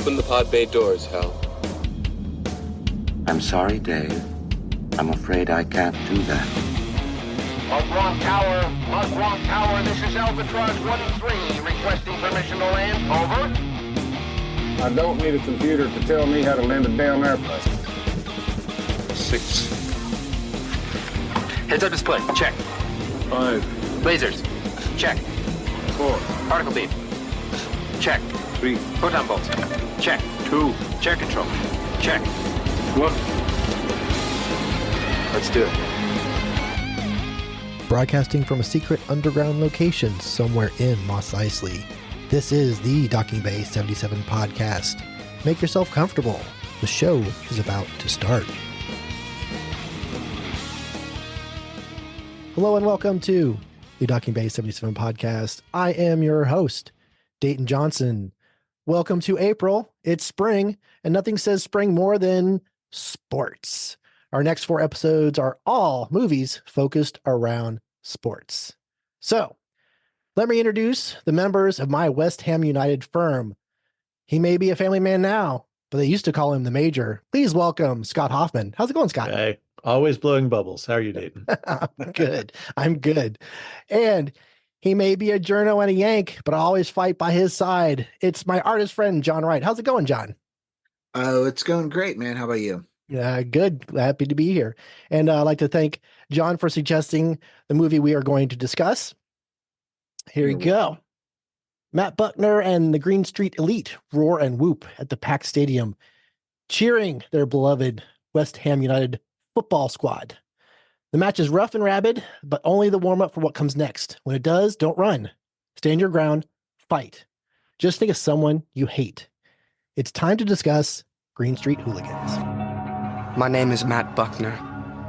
Open the pod bay doors, Hal. I'm sorry, Dave. I'm afraid I can't do that. Mark One Tower, this is Albatross 1-3, requesting permission to land, over. I don't need a computer to tell me how to land a damn airplane. 6. Heads-up display, check. 5, Lasers, check. 4, Particle beam, check. 3, Proton bolts, check. 2, Chair control, check. 1. Let's do it. Broadcasting from a secret underground location somewhere in Mos Eisley. This is the Docking Bay 77 podcast. Make yourself comfortable. The show is about to start. Hello and welcome to the Docking Bay 77 podcast. I am your host, Dayton Johnson. Welcome to April. It's spring, and nothing says spring more than sports. Our next 4 episodes are all movies focused around sports. So, let me introduce the members of my West Ham United firm. He may be a family man now, but they used to call him the Major. Please welcome Scott Hoffman. How's it going, Scott? Hey, always blowing bubbles. How are you, Dayton? I'm good. I'm good. And he may be a journo and a Yank, but I always fight by his side. It's my artist friend, John Wright. How's it going, John? Oh, it's going great, man. How about you? Good. Happy to be here. And I'd like to thank John for suggesting the movie we are going to discuss. Here we go. Matt Buckner and the Green Street Elite roar and whoop at the packed stadium, cheering their beloved West Ham United football squad. The match is rough and rabid, but only the warm-up for what comes next. When it does, don't run. Stand your ground. Fight. Just think of someone you hate. It's time to discuss Green Street Hooligans. My name is Matt Buckner.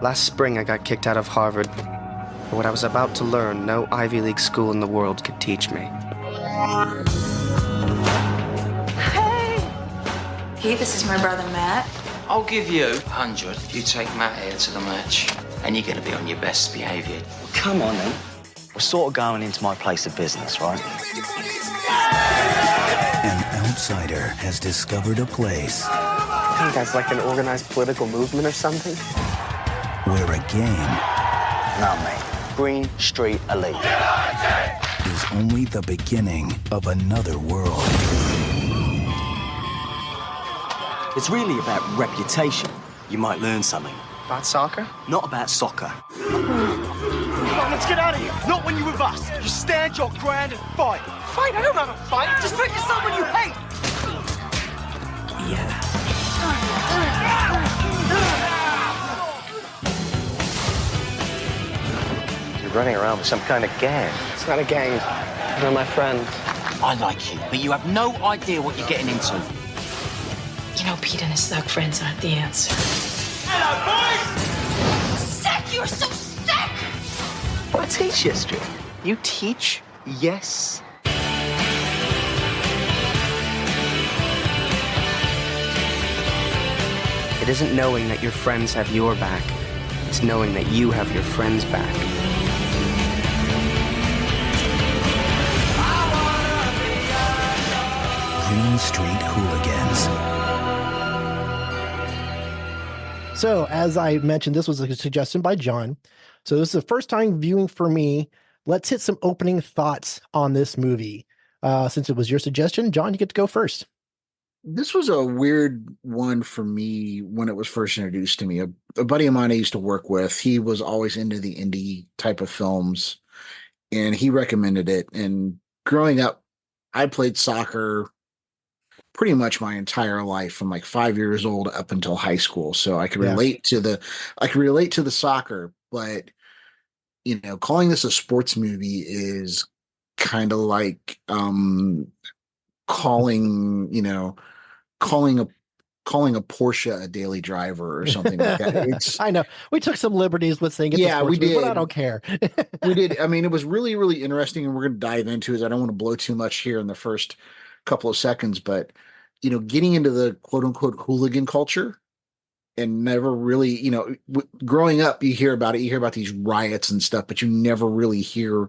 Last spring I got kicked out of Harvard. But what I was about to learn, no Ivy League school in the world could teach me. Hey, this is my brother Matt. I'll give you 100 if you take Matt here to the match. And you're going to be on your best behaviour. Come on, then. We're sort of going into my place of business, right? An outsider has discovered a place. I think that's like an organized political movement or something. Where a game... No, mate. Green Street Elite. ...is only the beginning of another world. It's really about reputation. You might learn something. About soccer? Not about soccer. Come on, let's get out of here. Not when you're with us. You stand your ground and fight. Fight? I don't know how to fight. Just pick someone you hate. Yeah. You're running around with some kind of gang. It's not a gang. They're my friends. I like you, but you have no idea what you're getting into. You know, Pete and his thug friends aren't the answer. Hello, boys! Sick! You're so sick! I teach history. You teach? Yes. It isn't knowing that your friends have your back. It's knowing that you have your friends' back. Green Street Hooligans. So, as I mentioned, this was a suggestion by John. So this is the first time viewing for me. Let's hit some opening thoughts on this movie. Since it was your suggestion, John, you get to go first. This was a weird one for me when it was first introduced to me. A buddy of mine I used to work with, he was always into the indie type of films, and he recommended it. And growing up, I played soccer pretty much my entire life from like 5 years old up until high school. So I could relate to the soccer, but calling this a sports movie is kind of like calling a Porsche a daily driver or something like that. I know we took some liberties with saying we did, but I don't care. We did. I mean, it was really, really interesting, and we're going to dive into it. I don't want to blow too much here in the first couple of seconds, but getting into the quote unquote hooligan culture and never really, growing up, you hear about it, you hear about these riots and stuff, but you never really hear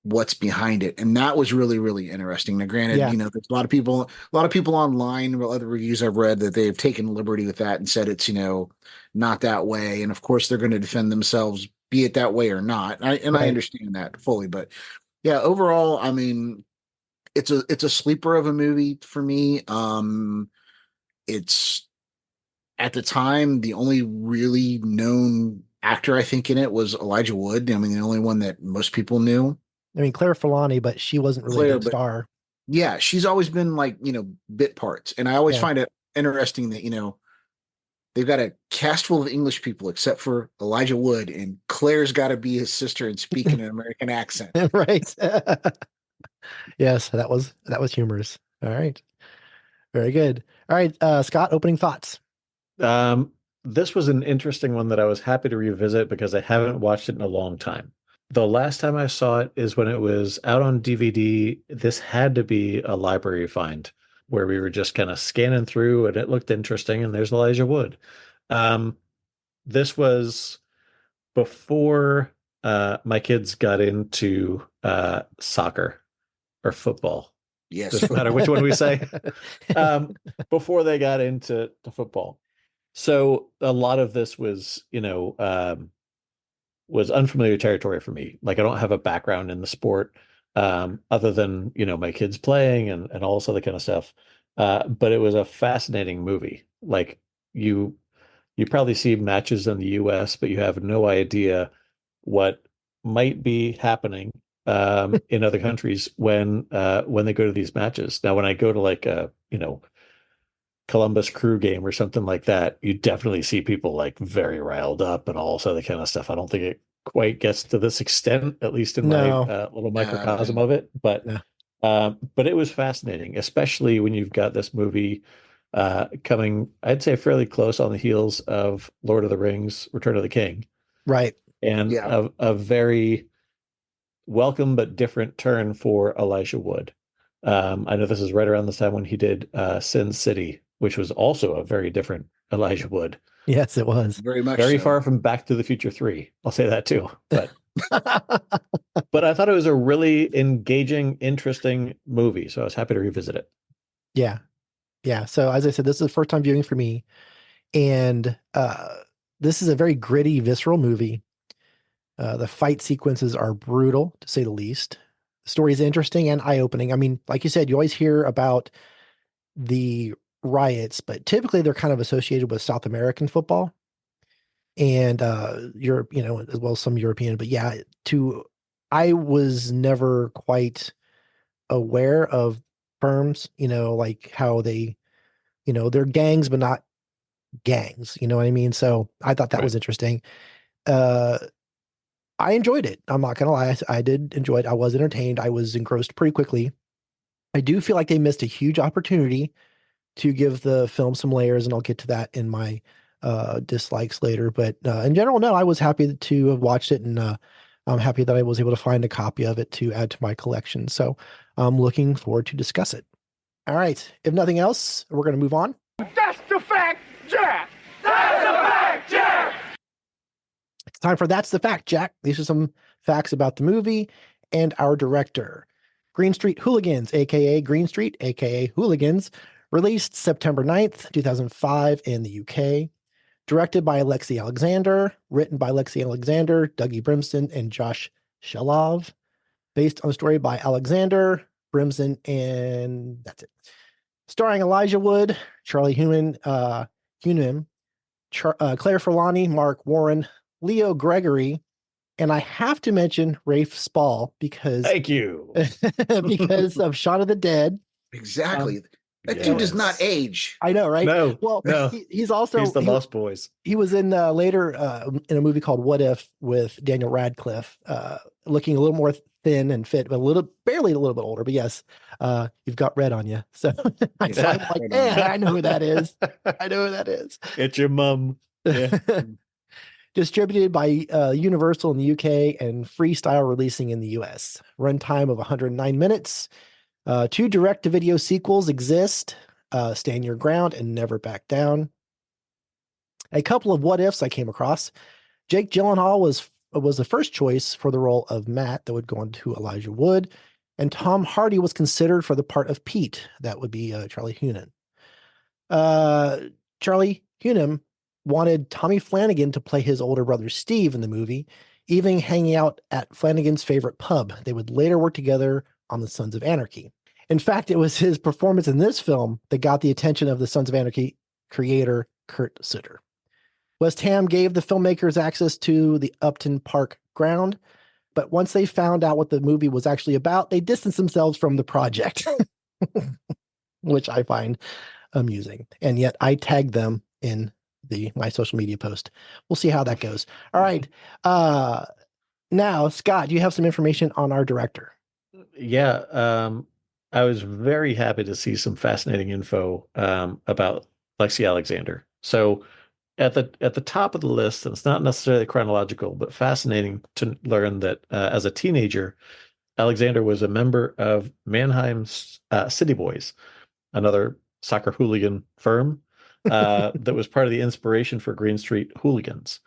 what's behind it, and that was really, really interesting. Now, granted, Yeah. there's a lot of people online, other reviews I've read, that they've taken liberty with that and said it's not that way, and of course they're going to defend themselves, be it that way or not. I Right. understand that fully, but yeah, overall, I mean, it's a sleeper of a movie for me. It's at the time the only really known actor I think in it was Elijah Wood. I mean, the only one that most people knew. I mean, Claire Filani, but she wasn't really a big star. Yeah, she's always been like, bit parts. And I always Yeah. find it interesting that, they've got a cast full of English people except for Elijah Wood, and Claire's got to be his sister and speak in an American accent. Right. Yes, that was humorous. All right. Very good. All right, Scott, opening thoughts. This was an interesting one that I was happy to revisit because I haven't watched it in a long time. The last time I saw it is when it was out on DVD. This had to be a library find where we were just kind of scanning through and it looked interesting, and there's Elijah Wood. This was before my kids got into soccer or football. Yes. Doesn't matter which one we say. Before they got into football. So a lot of this was, was unfamiliar territory for me. Like, I don't have a background in the sport, other than, my kids playing and all this other kind of stuff. But it was a fascinating movie. Like, you probably see matches in the US, but you have no idea what might be happening in other countries when they go to these matches. Now, when I go to like a, Columbus Crew game or something like that, you definitely see people like very riled up and all this other kind of stuff. I don't think it quite gets to this extent, at least in my little microcosm of it. But it was fascinating, especially when you've got this movie coming, I'd say, fairly close on the heels of Lord of the Rings, Return of the King. Right. And a very welcome but different turn for Elijah Wood. I know this is right around the time when he did Sin City, which was also a very different Elijah Wood. Yes, it was. Very much very so. far from Back to the Future 3. I'll say that too. But but I thought it was a really engaging, interesting movie. So I was happy to revisit it. Yeah. Yeah. So as I said, this is the first time viewing for me. And this is a very gritty, visceral movie. The fight sequences are brutal, to say the least. The story is interesting and eye-opening. I mean, like you said, you always hear about the riots, but typically they're kind of associated with South American football and Europe, as well as some European. But yeah, I was never quite aware of firms, like how they, they're gangs, but not gangs. You know what I mean? So I thought that was interesting. I enjoyed it. I'm not gonna lie. I did enjoy it. I was entertained. I was engrossed pretty quickly. I do feel like they missed a huge opportunity to give the film some layers, and I'll get to that in my dislikes later. But in general, no, I was happy to have watched it, and I'm happy that I was able to find a copy of it to add to my collection. So I'm looking forward to discuss it. All right. If nothing else, we're going to move on. That's the fact, Jack! That's the fact, Jack! It's time for That's the Fact, Jack. These are some facts about the movie and our director. Green Street Hooligans, a.k.a. Green Street, a.k.a. Hooligans, released September 9th, 2005 in the UK. Directed by Alexei Alexander, written by Alexei Alexander, Dougie Brimson, and Josh Shelov. Based on a story by Alexander, Brimson, and that's it. Starring Elijah Wood, Charlie Hunnam, Claire Filani, Mark Warren, Leo Gregory, and I have to mention Rafe Spall because thank you because of Shaun of the Dead. Exactly. That dude does not age. I know, right? No, well, no. He's also the Lost Boys. He was in later in a movie called What If with Daniel Radcliffe, looking a little more thin and fit, but barely a little bit older. But yes, you've got red on you. So I'm like, I know who that is. I know who that is. It's your mom. Yeah. Distributed by Universal in the UK and Freestyle releasing in the US. Runtime of 109 minutes. 2 direct-to-video sequels exist, Stand Your Ground and Never Back Down. A couple of what-ifs I came across. Jake Gyllenhaal was was the first choice for the role of Matt that would go on to Elijah Wood. And Tom Hardy was considered for the part of Pete. That would be Charlie Hunnam. Charlie Hunnam wanted Tommy Flanagan to play his older brother Steve in the movie, even hanging out at Flanagan's favorite pub. They would later work together on the Sons of Anarchy. In fact, it was his performance in this film that got the attention of the Sons of Anarchy creator Kurt Sutter. West Ham gave the filmmakers access to the Upton Park ground, but once they found out what the movie was actually about, they distanced themselves from the project, which I find amusing. And yet I tagged them in my social media post. We'll see how that goes. All right. Now, Scott, do you have some information on our director? Yeah. I was very happy to see some fascinating info about Lexi Alexander. So at the top of the list, and it's not necessarily chronological, but fascinating to learn that as a teenager, Alexander was a member of Mannheim's City Boys, another soccer hooligan firm that was part of the inspiration for Green Street Hooligans.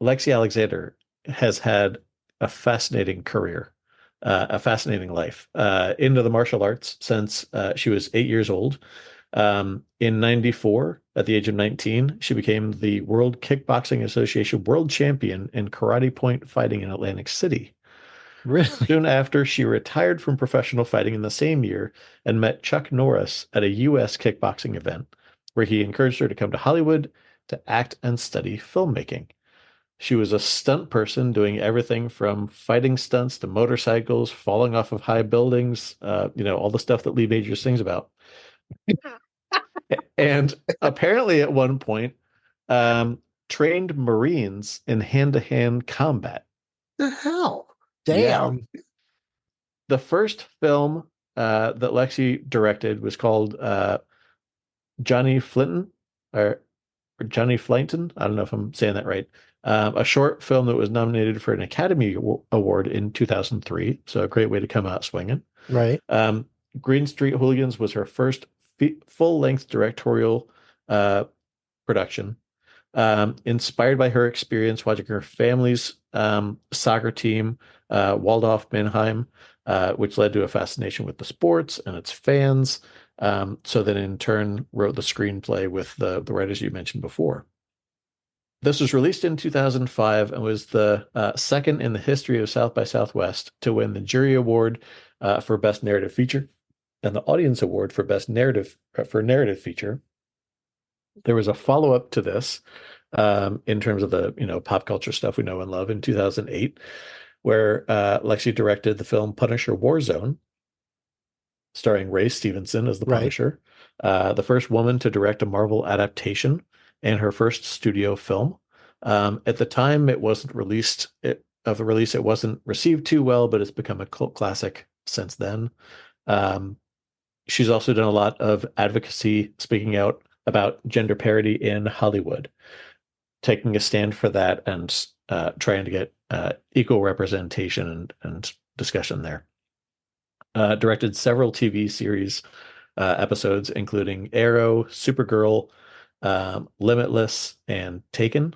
Lexi Alexander has had a fascinating career, a fascinating life, into the martial arts since she was 8 years old. In 94, at the age of 19, she became the World Kickboxing Association world champion in karate point fighting in Atlantic City. Really? Soon after, she retired from professional fighting in the same year and met Chuck Norris at a U.S. kickboxing event, where he encouraged her to come to Hollywood to act and study filmmaking. She was a stunt person, doing everything from fighting stunts to motorcycles, falling off of high buildings, all the stuff that Lee Majors sings about. And apparently at one point, trained Marines in hand-to-hand combat. The hell? Damn. Yeah. The first film that Lexi directed was called Johnny Flinton, or Johnny Flinton. I don't know if I'm saying that right. A short film that was nominated for an Academy Award in 2003. So a great way to come out swinging. Right. Green Street Hooligans was her first full-length directorial production, inspired by her experience watching her family's soccer team, Waldorf Mannheim, which led to a fascination with the sports and its fans. So then in turn wrote the screenplay with the writers you mentioned before. This was released in 2005 and was the second in the history of South by Southwest to win the Jury Award for Best Narrative Feature and the Audience Award for Best Narrative Feature. There was a follow-up to this in terms of the pop culture stuff we know and love in 2008, where Lexi directed the film Punisher Warzone, starring Ray Stevenson as the Punisher, the first woman to direct a Marvel adaptation, and her first studio film. At the time, it wasn't released. It wasn't received too well, but it's become a cult classic since then. She's also done a lot of advocacy, speaking out about gender parity in Hollywood, taking a stand for that and trying to get equal representation and discussion there. Directed several TV series episodes, including Arrow, Supergirl, Limitless, and Taken.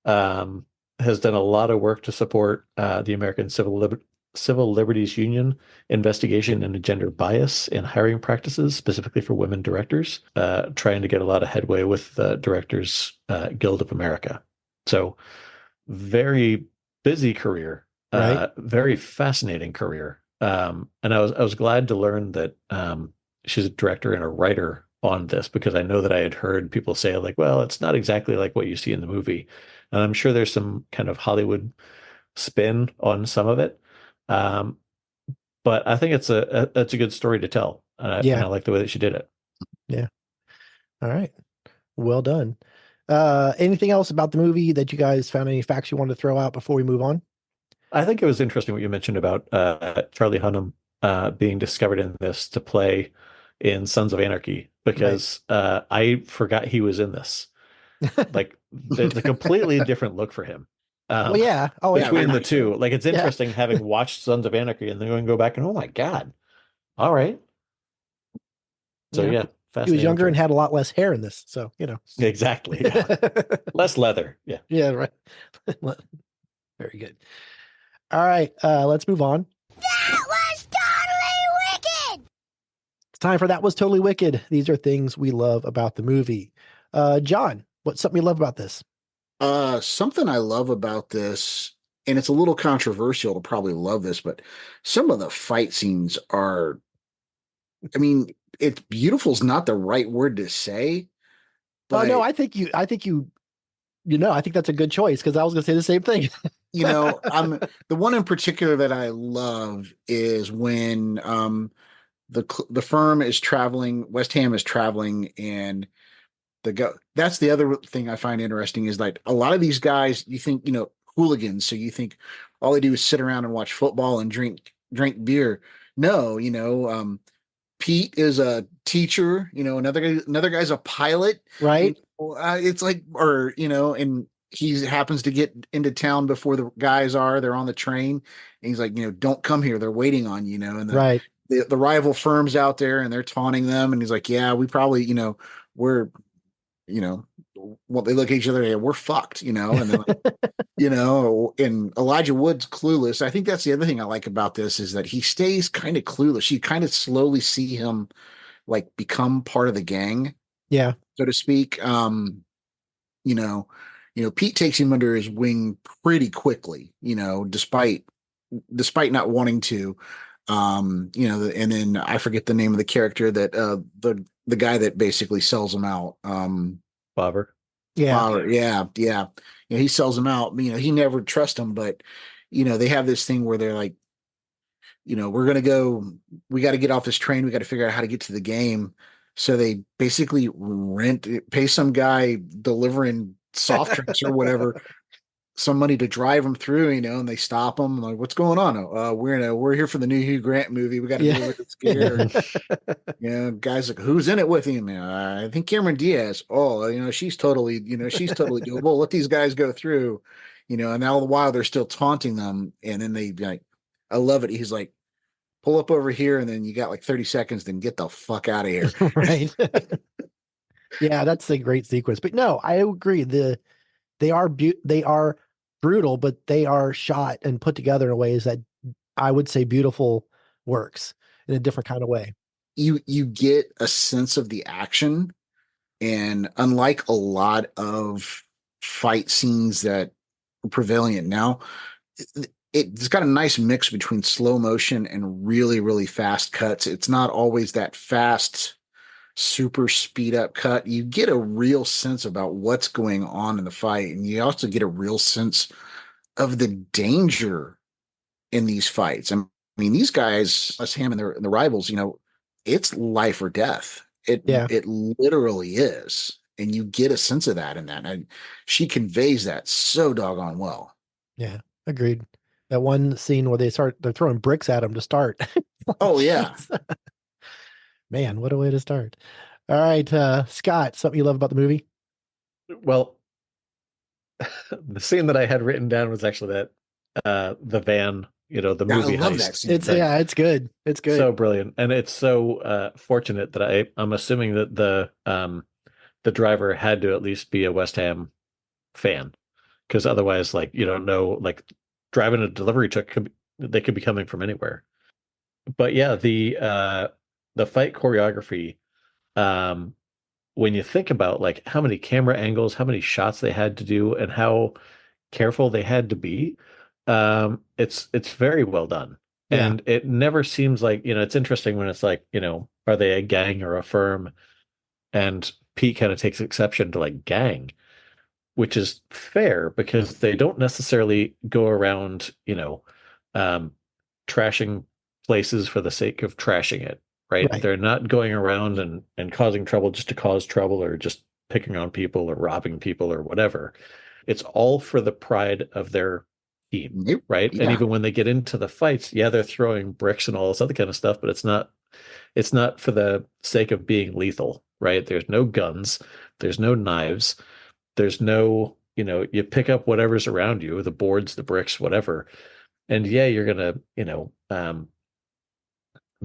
Has done a lot of work to support the American Civil Liberties Union investigation into gender bias in hiring practices, specifically for women directors, trying to get a lot of headway with the Directors Guild of America. So very busy career, very fascinating career. And I was glad to learn that she's a director and a writer on this, because I know that I had heard people say, like, well, it's not exactly like what you see in the movie. And I'm sure there's some kind of Hollywood spin on some of it. But I think it's a good story to tell. And I like the way that she did it. Yeah. All right. Well done. Anything else about the movie that you guys found, any facts you wanted to throw out before we move on? I think it was interesting what you mentioned about Charlie Hunnam being discovered in this to play in Sons of Anarchy, because I forgot he was in this. Like, it's a completely different look for him. Between the two. Like, it's interesting having watched Sons of Anarchy and then go back and, oh my God. All right. So He was younger and choice. had a lot less hair in this. So, Exactly. Yeah. Less leather. Yeah. Yeah, right. Very good. All right, let's move on. That was totally wicked! It's time for That Was Totally Wicked. These are things we love about the movie. John, what's something you love about this? Something I love about this, and it's a little controversial to probably love this, but some of the fight scenes are, I mean, it's beautiful is not the right word to say. Oh But, no, I think I think that's a good choice because I was going to say the same thing. I'm the one in particular that I love is when the firm is traveling, West Ham is traveling, and that's the other thing I find interesting is like a lot of these guys, you think, hooligans, so you think all they do is sit around and watch football and drink beer. No, Pete is a teacher, another guy's a pilot, right? It's like, and he happens to get into town before the guys are. They're on the train, and he's like, don't come here. They're waiting on you, and right. The rival firms out there, and they're taunting them, and he's like, yeah, we probably, we're, well, they look at each other, yeah, we're fucked, and then like, and Elijah Wood's clueless. I think that's the other thing I like about this is that he stays kind of clueless. You kind of slowly see him like become part of the gang, yeah, so to speak. Pete takes him under his wing pretty quickly, despite not wanting to. And then I forget the name of the character that the guy that basically sells him out. Bobber. Yeah. Bobber, yeah. He sells him out. He never trusts him, but they have this thing where they're like, we're gonna go. We got to get off this train. We got to figure out how to get to the game. So they basically pay some guy delivering soft drinks or whatever some money to drive them through, and they stop them. I'm like, what's going on? We're here for the new Hugh Grant movie. We got to deal with this gear. Guys like, who's in it with him? I think Cameron Diaz. Oh, she's totally doable. Let these guys go through, and all the while they're still taunting them. And then they like, I love it. He's like, pull up over here, and then you got like 30 seconds, then get the fuck out of here. Right. Yeah, that's a great sequence. But no, I agree. They are brutal, but they are shot and put together in ways that I would say beautiful works in a different kind of way. You get a sense of the action, and unlike a lot of fight scenes that are prevalent now, it's got a nice mix between slow motion and really, really fast cuts. It's not always that fast, super speed up cut. You get a real sense about what's going on in the fight, and you also get a real sense of the danger in these fights. I mean, these guys, West Ham and the rivals, it's life or death. It literally is, and you get a sense of that in that. And she conveys that so doggone well. Yeah, agreed. That one scene where they're throwing bricks at him to start. Oh yeah. Man, what a way to start. All right, Scott, something you love about the movie? Well, the scene that I had written down was actually that the van, the movie I love heist. that scene. It's good. It's good. So brilliant. And it's so fortunate that I'm assuming that the driver had to at least be a West Ham fan, because otherwise, like, you don't know, like driving a delivery truck they could be coming from anywhere. But yeah, the fight choreography, when you think about like how many camera angles, how many shots they had to do, and how careful they had to be, it's very well done. Yeah. And it never seems like, it's interesting when it's like, are they a gang or a firm? And Pete kind of takes exception to like gang, which is fair because they don't necessarily go around, trashing places for the sake of trashing it, right? They're not going around and causing trouble just to cause trouble, or just picking on people or robbing people or whatever. It's all for the pride of their team, right? Yeah. And even when they get into the fights, they're throwing bricks and all this other kind of stuff, but it's not for the sake of being lethal, right? There's no guns, there's no knives, there's no, you pick up whatever's around you, the boards, the bricks, whatever. And you're gonna,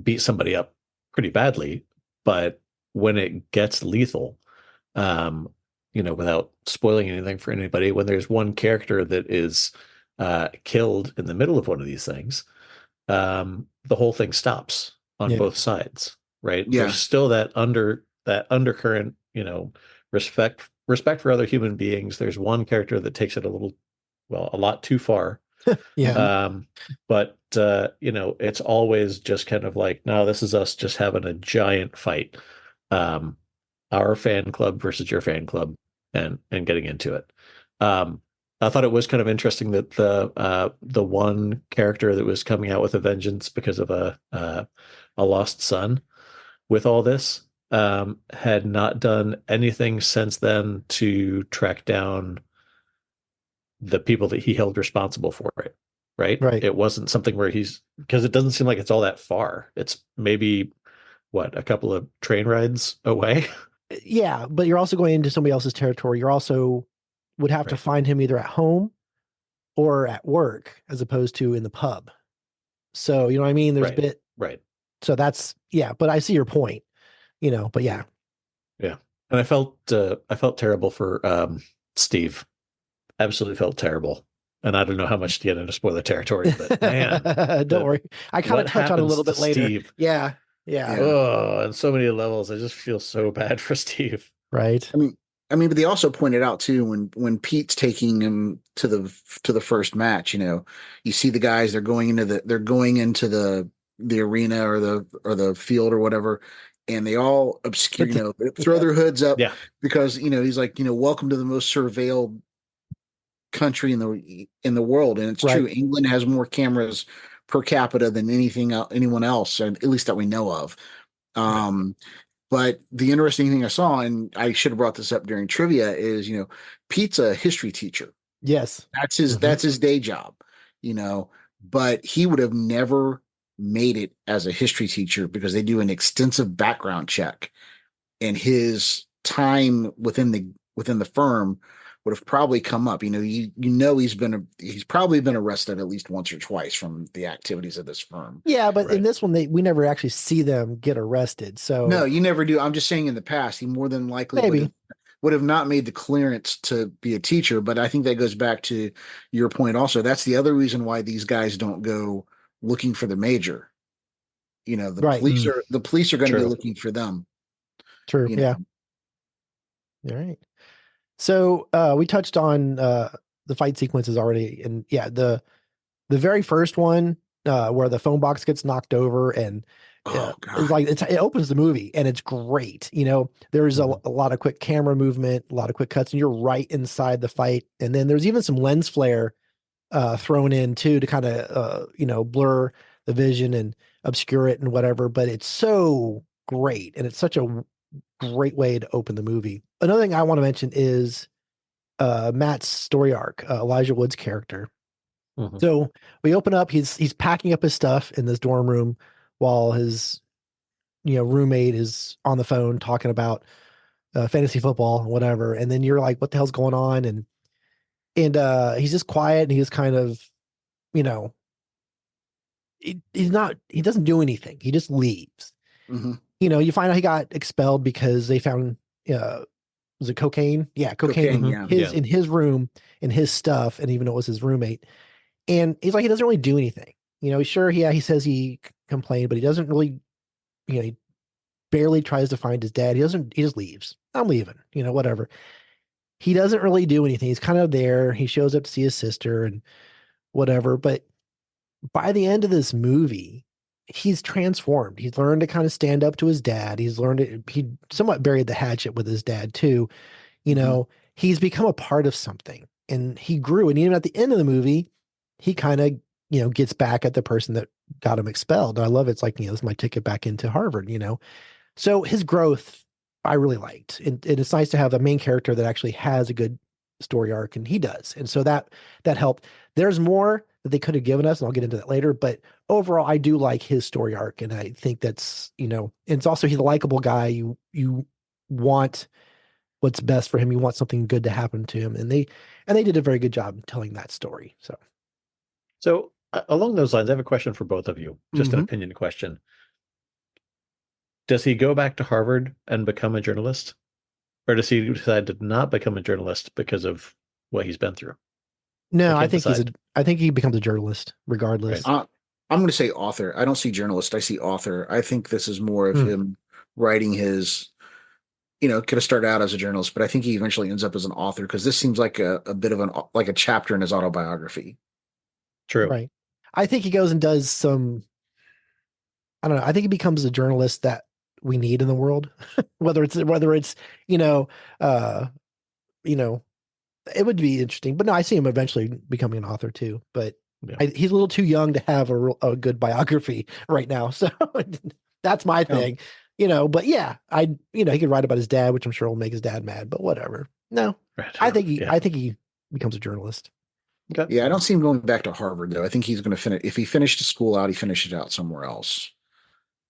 beat somebody up pretty badly, but when it gets lethal, without spoiling anything for anybody, when there's one character that is killed in the middle of one of these things, the whole thing stops on both sides, right? Yeah. There's still that undercurrent, respect for other human beings. There's one character that takes it a lot too far. Yeah. But it's always just kind of like, no, this is us just having a giant fight. Our fan club versus your fan club, and getting into it. I thought it was kind of interesting that the one character that was coming out with a vengeance because of a lost son with all this had not done anything since then to track down the people that he held responsible for it. Right. It wasn't something where because it doesn't seem like it's all that far. It's maybe a couple of train rides away. Yeah, but you're also going into somebody else's territory. You're also would have to find him either at home or at work as opposed to in the pub. So, you know what I mean? There's a bit. Right. So that's, but I see your point, but yeah. Yeah. And I felt terrible for Steve. Absolutely felt terrible. And I don't know how much to get into spoiler territory, but man. Don't worry. I kind of touch on it a little bit later. Steve. Yeah. Yeah. Oh, on so many levels, I just feel so bad for Steve. Right. But they also pointed out too when Pete's taking him to the first match, you see the guys, they're going into the arena or the field or whatever, and they all obscure, throw their hoods up because he's like, welcome to the most surveilled country in the world, and it's true. England has more cameras per capita than anyone else, at least that we know of. But the interesting thing I saw, and I should have brought this up during trivia, is Pete's a history teacher. Yes, that's his day job. But he would have never made it as a history teacher because they do an extensive background check, and his time within the firm would have probably come up. He's probably been arrested at least once or twice from the activities of this firm. Yeah, but in this one, we never actually see them get arrested. So no, you never do. I'm just saying in the past, he more than likely would have not made the clearance to be a teacher. But I think that goes back to your point also. That's the other reason why these guys don't go looking for the major. The police are going to be looking for them. True. Yeah. All right. So we touched on the fight sequences already, and the very first one where the phone box gets knocked over, and it's like it opens the movie, and it's great. There's a lot of quick camera movement, a lot of quick cuts, and you're right inside the fight. And then there's even some lens flare thrown in too to kind of blur the vision and obscure it and whatever. But it's so great, and it's such a great way to open the movie. Another thing I want to mention is Matt's story arc, Elijah Wood's character. Mm-hmm. So we open up, he's packing up his stuff in this dorm room while his roommate is on the phone talking about fantasy football and whatever. And then you're like, what the hell's going on? And he's just quiet, and he's kind of, he doesn't do anything. He just leaves. Mm-hmm. You find out he got expelled because they found, was it cocaine? Yeah, cocaine in his room, in his stuff, and even though it was his roommate. And he's like, he doesn't really do anything. Sure, he says he complained, but he doesn't really, he barely tries to find his dad. He just leaves. I'm leaving, whatever. He doesn't really do anything. He's kind of there. He shows up to see his sister and whatever. But by the end of this movie, he's transformed. He's learned to kind of stand up to his dad. He somewhat buried the hatchet with his dad too. He's become a part of something, and he grew. And even at the end of the movie, he kind of, gets back at the person that got him expelled. And I love it. It's like, this is my ticket back into Harvard, So his growth, I really liked. And it's nice to have a main character that actually has a good story arc, and he does. And so that helped. There's more that they could have given us, and I'll get into that later. But overall, I do like his story arc, and I think that's, and it's also, he's a likable guy. You want what's best for him. You want something good to happen to him, and they did a very good job telling that story. So along those lines, I have a question for both of you, just an opinion question. does he go back to Harvard and become a journalist? Or does he decide to not become a journalist because of what he's been through? No, I I think decide. I think he becomes a journalist regardless. Right. I'm going to say author. I don't see journalist. I see author. I think this is more of him writing his, could have started out as a journalist, but I think he eventually ends up as an author because this seems like a bit of like a chapter in his autobiography. True. Right. I think he goes and does some, I don't know. I think he becomes a journalist that we need in the world, whether it's, it would be interesting, but no, I see him eventually becoming an author too, but he's a little too young to have a good biography right now. So that's my thing, but yeah, he could write about his dad, which I'm sure will make his dad mad, but whatever. No, I think he becomes a journalist. Okay. Yeah. I don't see him going back to Harvard though. I think he's going to finish. If he finished school out, he finishes out somewhere else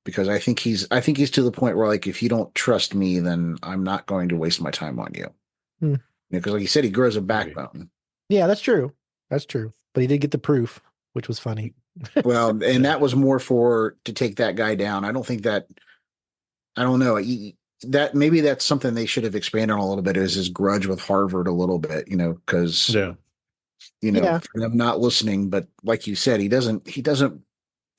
because I think he's to the point where like, if you don't trust me, then I'm not going to waste my time on you. Because like you said, he grows a backbone. Yeah, that's true. That's true. But he did get the proof, which was funny. Well, and that was more to take that guy down. I don't think that, I don't know, that maybe that's something they should have expanded on a little bit, is his grudge with Harvard a little bit, because, for them not listening. But like you said, he doesn't,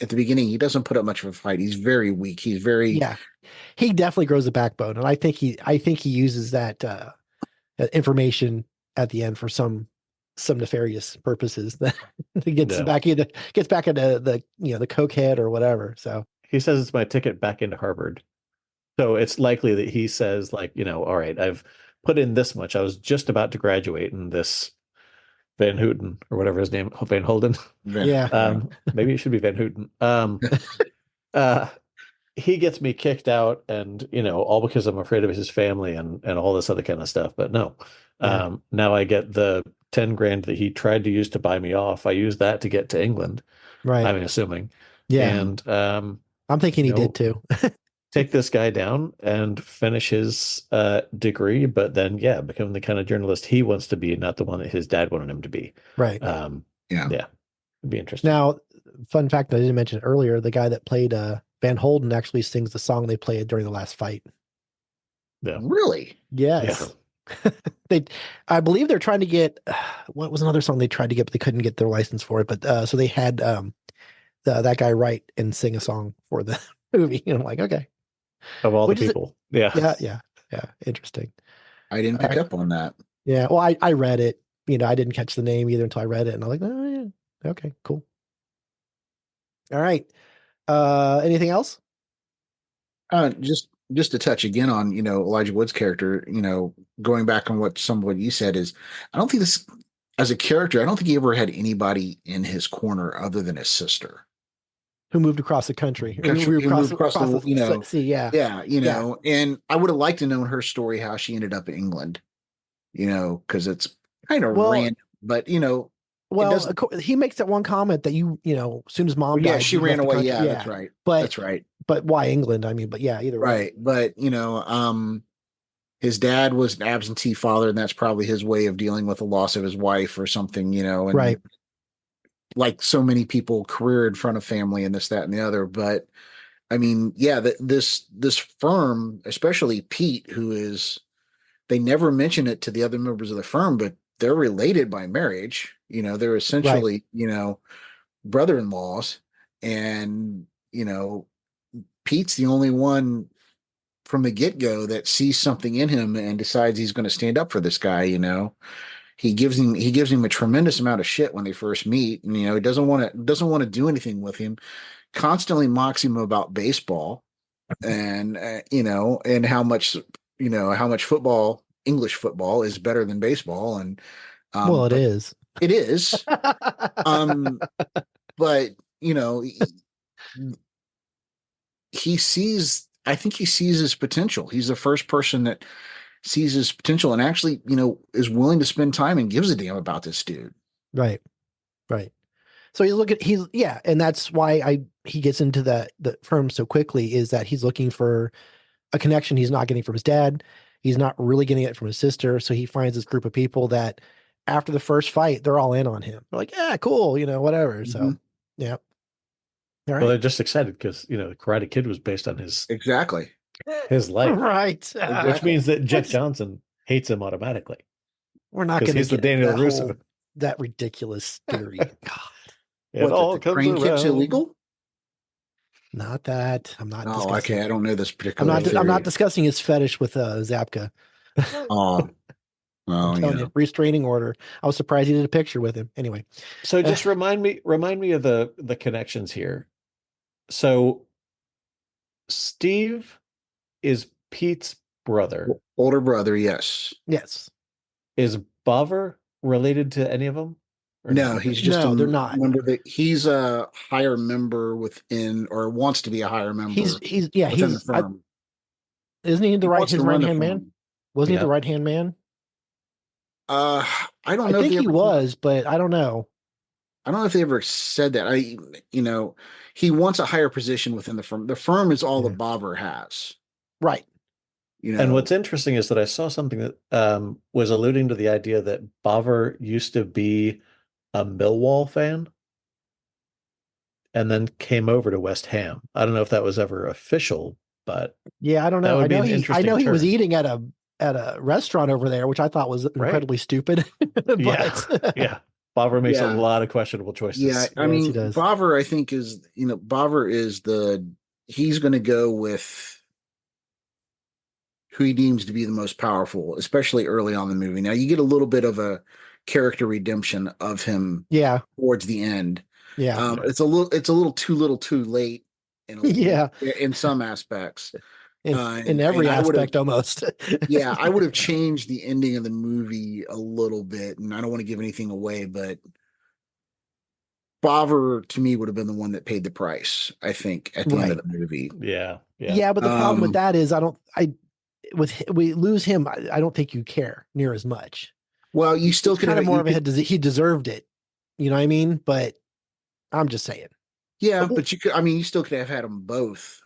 at the beginning, he doesn't put up much of a fight. He's very weak. He's very, he definitely grows a backbone. And I think he uses that, information at the end for some nefarious purposes that he gets back into the the cokehead or whatever. So he says it's my ticket back into Harvard. So it's likely that he says like, all right, I've put in this much. I was just about to graduate in this Van Houten or whatever his name, Van Holden. Maybe it should be Van Houten. He gets me kicked out and, all because I'm afraid of his family and all this other kind of stuff. But no, now I get the 10 grand that he tried to use to buy me off. I use that to get to England. Right. I'm assuming. Yeah. And I'm thinking he did too. Take this guy down and finish his degree, but then, become the kind of journalist he wants to be, not the one that his dad wanted him to be. Right. Yeah. It'd be interesting. Now, fun fact I didn't mention earlier, the guy that played Van Holden actually sings the song they played during the last fight. Yeah. Really? Yes. Yeah. I believe they're trying to get, what was another song they tried to get, but they couldn't get their license for it. But so they had that guy write and sing a song for the movie. And I'm like, okay. Of all the people. Yeah. Interesting. I didn't pick up on that. Yeah. Well, I read it. I didn't catch the name either until I read it. And I'm like, oh, yeah. Okay, cool. All right. Anything else? Just to touch again on, Elijah Wood's character, going back on what you said is, I don't think this, as a character, I don't think he ever had anybody in his corner other than his sister. Who moved across the country. Who moved across the sea, yeah. Yeah, and I would have liked to know her story, how she ended up in England, because it's kind of random, but, well, he makes that one comment that as soon as mom died, she ran away. Yeah, that's right. That's right. But why England? I mean, but yeah, either way. Right. But, his dad was an absentee father, and that's probably his way of dealing with the loss of his wife or something, and right. Like so many people, career in front of family and this, that, and the other. But I mean, this firm, especially Pete, they never mention it to the other members of the firm, but they're related by marriage. They're essentially, brother-in-laws, and, Pete's the only one from the get-go that sees something in him and decides he's going to stand up for this guy. He gives him a tremendous amount of shit when they first meet, and, he doesn't want to do anything with him, constantly mocks him about baseball and, and how much football, English football, is better than baseball. And, it is. It is. But, I think he sees his potential. He's the first person that sees his potential and actually, is willing to spend time and gives a damn about this dude. Right. Right. So and that's why he gets into the firm so quickly, is that he's looking for a connection he's not getting from his dad. He's not really getting it from his sister. So he finds this group of people that after the first fight, they're all in on him. They're like, yeah, cool. Whatever. So, yeah. All Well, right. they're just excited because the Karate Kid was based on Exactly. his life, Right. which means that Jet Johnson hates him automatically We're not because going to he's the get Daniel that Russo. that ridiculous theory. God, It What, that all the comes crane kick's around. illegal? not that. I'm not Oh, discussing. okay. I don't know this I'm particular not. theory. I'm not discussing his fetish with Zapka. Oh, well, I'm telling you, restraining order. I was surprised he did a picture with him. Anyway, So just remind me of the connections here. So Steve is Pete's brother. older brother, yes. yes. Is Bover related to any of them? Or No, he's just No, a they're not. member that he's a higher member within, or wants to be a higher member He's within the firm. Isn't he He wants his to run right the hand man? firm. Wasn't he Yeah. the right hand man? I don't I know if think they he ever, was, but I don't know. I don't know if they ever said that. He wants a higher position within the firm. The firm is all that Bobber has. Right. And what's interesting is that I saw something that was alluding to the idea that Bover used to be a Millwall fan and then came over to West Ham. I don't know if that was ever official, but yeah, I don't that know. would I be know an he interesting was turn. eating at a restaurant over there, which I thought was incredibly stupid. But Yeah. Bover makes a Yeah. lot of questionable choices. Yeah, I Yes, mean, he does. Bobber, I think Bobber is he's going to go with who he deems to be the most powerful, especially early on in the movie. Now you get a little bit of a character redemption of him Yeah. towards the end. Yeah. It's a little too late Yeah. in some aspects. In every aspect almost. Yeah, I would have changed the ending of the movie a little bit, and I don't want to give anything away, but Bobber to me would have been the one that paid the price, I think, at the end of the movie. Yeah. Yeah, but the problem with that is we lose him, I don't think you care near as much. Well, you still could kind have of more of a head. He deserved it. You know what I mean? But I'm just saying. Yeah, but you still could have had them both.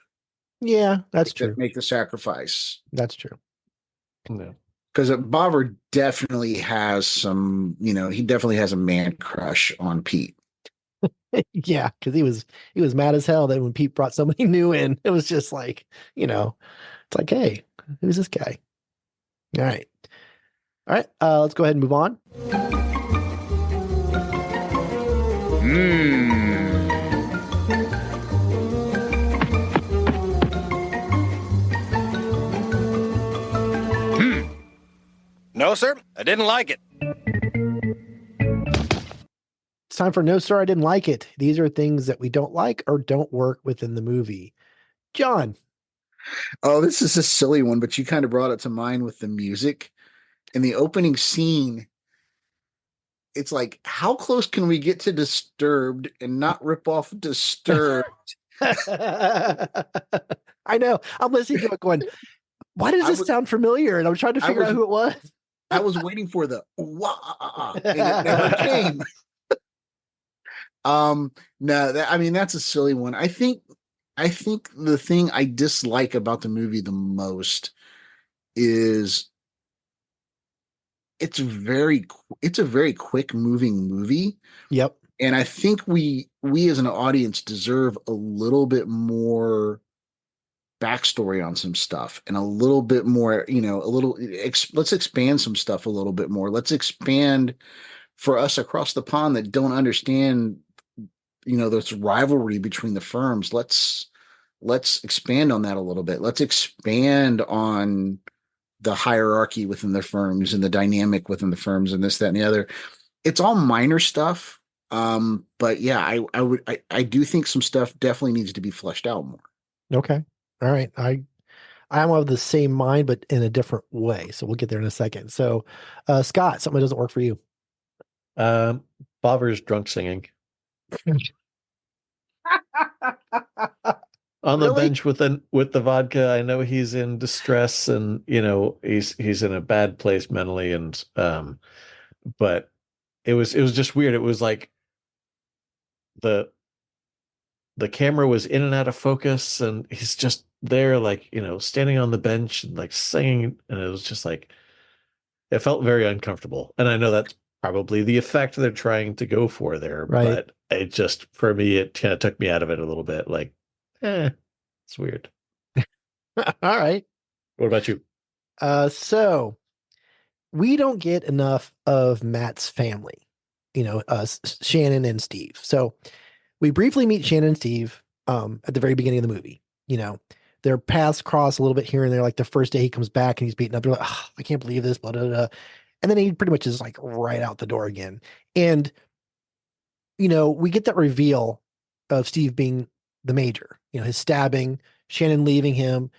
Yeah, that's true. Make the sacrifice. That's true. No. Because Bobber definitely has he definitely has a man crush on Pete. Yeah, because he was mad as hell that when Pete brought somebody new in, it was just like, it's like, hey, who's this guy? All right. Let's go ahead and move on. No, sir, I didn't like it. It's time for No, Sir, I Didn't Like It. These are things that we don't like or don't work within the movie. John. Oh, this is a silly one, but you kind of brought it to mind with the music. In the opening scene, it's like, how close can we get to Disturbed and not rip off Disturbed? I know. I'm listening to it going, why does this sound familiar? And I'm trying to figure out who it was. I was waiting for the wah, and it never came. No, that's a silly one. I think the thing I dislike about the movie the most is it's a very quick moving movie. Yep. And I think we as an audience deserve a little bit more backstory on some stuff and a little bit more, let's expand some stuff a little bit more. Let's expand for us across the pond that don't understand, this rivalry between the firms. Let's expand on that a little bit. Let's expand on the hierarchy within the firms and the dynamic within the firms and this, that, and the other. It's all minor stuff. But yeah, I do think some stuff definitely needs to be fleshed out more. Okay. All right. I'm of the same mind, but in a different way. So we'll get there in a second. So, Scott, something that doesn't work for you. Bover's drunk singing. On the bench with the vodka. I know he's in distress and he's in a bad place mentally, and but it was just weird. It was like the camera was in and out of focus, and he's just there, like, standing on the bench and like singing, and it was just like, it felt very uncomfortable. And I know that's probably the effect they're trying to go for there. Right. But it just, for me, it kind of took me out of it a little bit. Like, it's weird. All right. What about you? So we don't get enough of Matt's family, Shannon and Steve. So we briefly meet Shannon and Steve at the very beginning of the movie. Their paths cross a little bit here and there. Like the first day he comes back and he's beaten up. They're like, oh, I can't believe this, blah, blah, blah. And then he pretty much is like right out the door again. And, we get that reveal of Steve being the major, his stabbing, Shannon leaving him,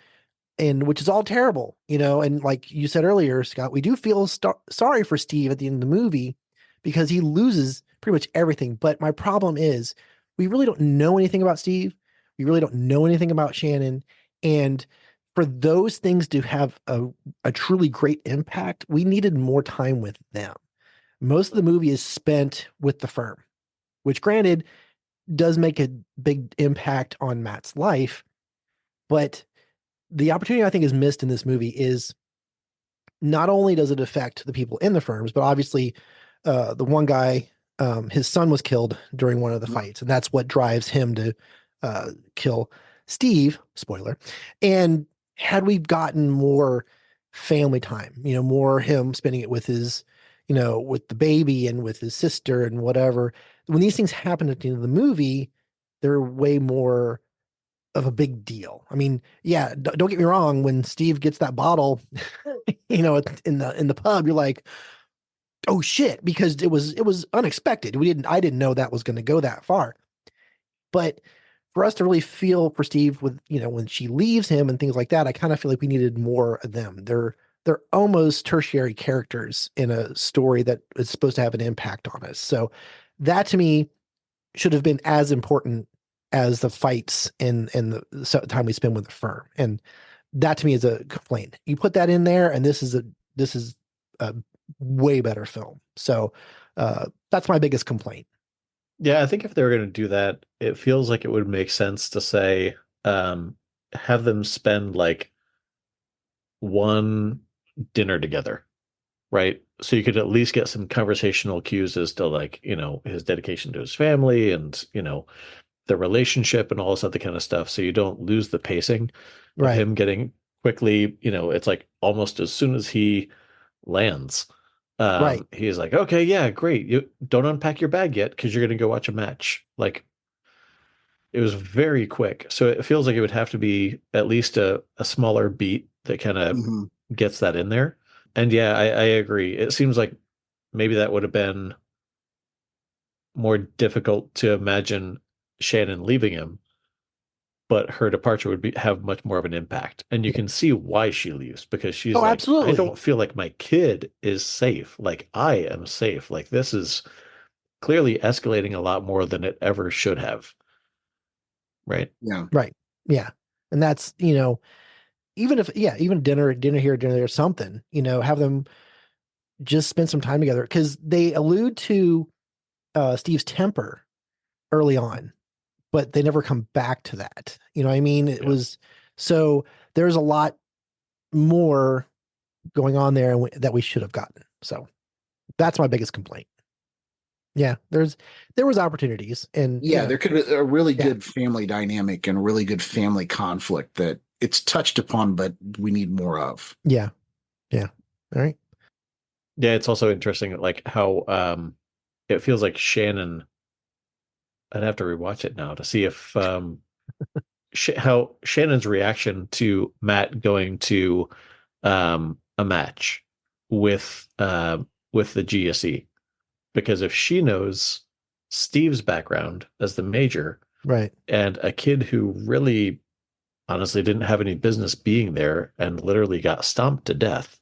and which is all terrible, and like you said earlier, Scott, we do feel sorry for Steve at the end of the movie because he loses pretty much everything. But my problem is we really don't know anything about Steve. We really don't know anything about Shannon. And for those things to have a truly great impact, we needed more time with them. Most of the movie is spent with the firm, which granted does make a big impact on Matt's life. But the opportunity I think is missed in this movie is not only does it affect the people in the firms, but obviously the one guy, his son was killed during one of the fights, and that's what drives him to kill Steve, spoiler. And had we gotten more family time, more him spending it with his, with the baby and with his sister and whatever, when these things happen at the end of the movie, they're way more of a big deal. I mean, yeah, don't get me wrong. When Steve gets that bottle, in the pub, you're like, oh shit, because it was unexpected. I didn't know that was going to go that far. But for us to really feel for Steve with, when she leaves him and things like that, I kind of feel like we needed more of them. They're almost tertiary characters in a story that is supposed to have an impact on us. So that to me should have been as important as the fights and the time we spend with the firm. And that to me is a complaint. You put that in there, and this is a way better film. So that's my biggest complaint. Yeah, I think if they were going to do that, it feels like it would make sense to say, have them spend like one dinner together, right? So you could at least get some conversational cues as to like, his dedication to his family and, the relationship and all this other kind of stuff. So you don't lose the pacing of him getting quickly, it's like almost as soon as he lands, he's like, okay, yeah, great. You don't unpack your bag yet because you're going to go watch a match. Like, it was very quick. So it feels like it would have to be at least a smaller beat that kind of gets that in there. And yeah, I agree. It seems like maybe that would have been more difficult to imagine Shannon leaving him, but her departure would have much more of an impact. And you can see why she leaves, because she's like, absolutely. I don't feel like my kid is safe. Like, I am safe. Like, this is clearly escalating a lot more than it ever should have. Right. Yeah. Right. Yeah. And that's, even dinner here, dinner there, something, have them just spend some time together, because they allude to Steve's temper early on, but they never come back to that. You know what I mean? It was, so there's a lot more going on there that we should have gotten. So that's my biggest complaint. Yeah, there was opportunities, and there could be a really good family dynamic and a really good family conflict that it's touched upon, but we need more of. Yeah. All right. Yeah, it's also interesting, like how it feels like Shannon. I'd have to rewatch it now to see if how Shannon's reaction to Matt going to a match with the GSE. Because if she knows Steve's background as the major, right, and a kid who really honestly didn't have any business being there and literally got stomped to death,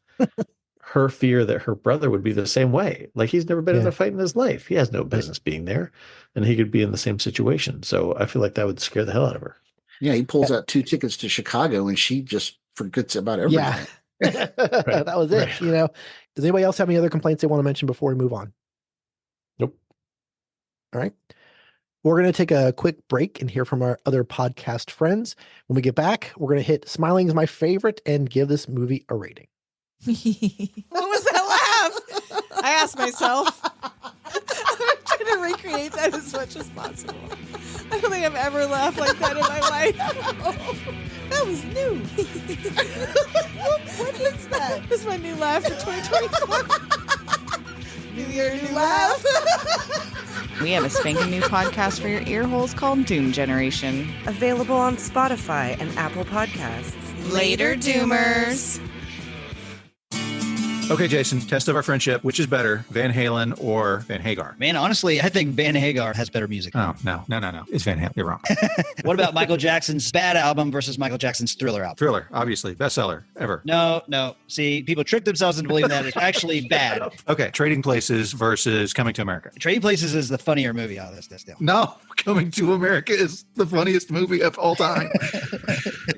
her fear that her brother would be the same way. Like, he's never been in a fight in his life. He has no business being there, and he could be in the same situation. So I feel like that would scare the hell out of her. Yeah, he pulls out 2 tickets to Chicago, and she just forgets about everything. Yeah. That was it. Does anybody else have any other complaints they want to mention before we move on? Nope. All right. We're going to take a quick break and hear from our other podcast friends. When we get back, we're going to hit Smiling is my favorite and give this movie a rating. What was that laugh? I asked myself. I'm trying to recreate that as much as possible. I don't think I've ever laughed like that in my life. That was new. What is that? This is my new laugh for 2024. New year, new laugh. We have a spanking new podcast for your ear holes called Doom Generation. Available on Spotify and Apple Podcasts. Later, Doomers. Okay, Jason, test of our friendship. Which is better, Van Halen or Van Hagar? Man, honestly, I think Van Hagar has better music. Oh, no. It's Van Halen. You're wrong. What about Michael Jackson's Bad album versus Michael Jackson's Thriller album? Thriller, obviously. Bestseller, ever. No. See, people trick themselves into believing that it's actually bad. Okay, Trading Places versus Coming to America. Trading Places is the funnier movie out of this deal. No, Coming to America is the funniest movie of all time.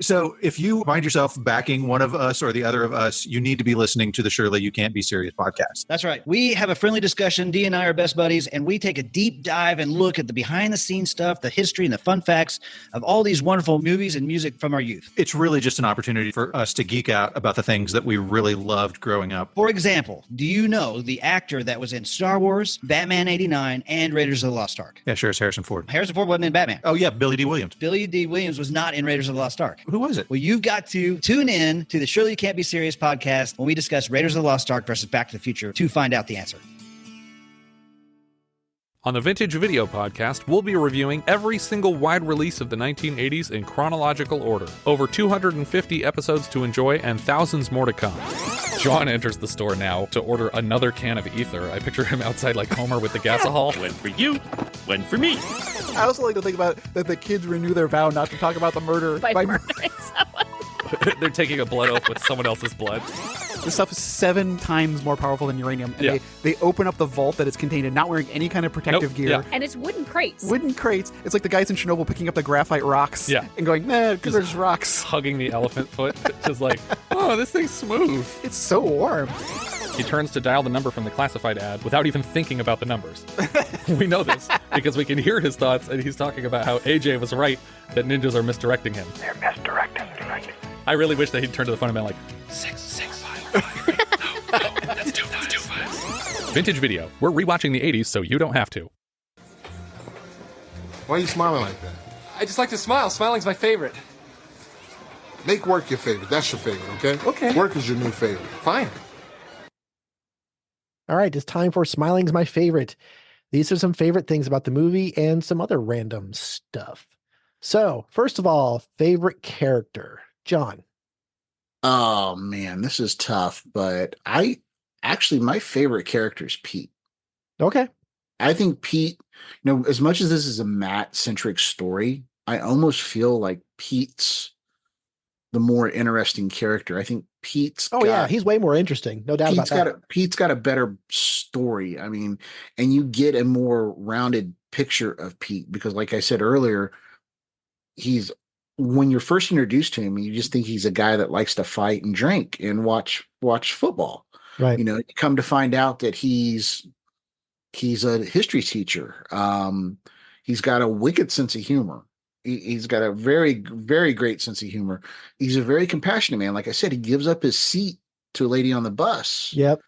So if you find yourself backing one of us or the other of us, you need to be listening to the Surely You Can't Be Serious podcast. That's right. We have a friendly discussion. Dee and I are best buddies, and we take a deep dive and look at the behind-the-scenes stuff, the history and the fun facts of all these wonderful movies and music from our youth. It's really just an opportunity for us to geek out about the things that we really loved growing up. For example, do you know the actor that was in Star Wars, Batman '89, and Raiders of the Lost Ark? Yeah, sure, it's Harrison Ford. Harrison Ford wasn't in Batman. Oh, yeah, Billy D. Williams. Billy D. Williams was not in Raiders of the Lost Ark. Who was it? Well, you've got to tune in to the Surely You Can't Be Serious podcast when we discuss Raiders of the Lost Ark versus Back to the Future to find out the answer. On the Vintage Video Podcast, we'll be reviewing every single wide release of the 1980s in chronological order. Over 250 episodes to enjoy and thousands more to come. John enters the store now to order another can of ether. I picture him outside like Homer with the gasohol. One for you, one for me. I also like to think about that the kids renew their vow not to talk about the murder by murdering someone. They're taking a blood oath with someone else's blood. This stuff is 7 times more powerful than uranium. And they open up the vault that it's contained in, not wearing any kind of protective gear. Yeah. And it's wooden crates. Wooden crates. It's like the guys in Chernobyl picking up the graphite rocks and going, nah, because there's rocks. Hugging the elephant foot. Just like, oh, this thing's smooth. It's so warm. He turns to dial the number from the classified ad without even thinking about the numbers. We know this because we can hear his thoughts, and he's talking about how AJ was right that ninjas are misdirecting him. They're misdirecting. I really wish that he'd turn to the phone and been like, 665. No, that's too fast. Vintage Video. We're rewatching the 80s so you don't have to. Why are you smiling like that? I just like to smile. Smiling's my favorite. Make work your favorite. That's your favorite, okay? Okay. Work is your new favorite. Fine. All right, it's time for Smiling's My Favorite. These are some favorite things about the movie and some other random stuff. So, first of all, favorite character. John. Oh, man, this is tough, but my favorite character is Pete. Okay. I think Pete, as much as this is a Matt-centric story, I almost feel like Pete's the more interesting character. I think Pete's he's way more interesting. No doubt about that. Pete's got a better story. I mean, and you get a more rounded picture of Pete because, like I said earlier, when you're first introduced to him, you just think he's a guy that likes to fight and drink and watch football. Right. You come to find out that he's a history teacher. He's got a wicked sense of humor. He's got a very, very great sense of humor. He's a very compassionate man. Like I said, he gives up his seat to a lady on the bus. Yep.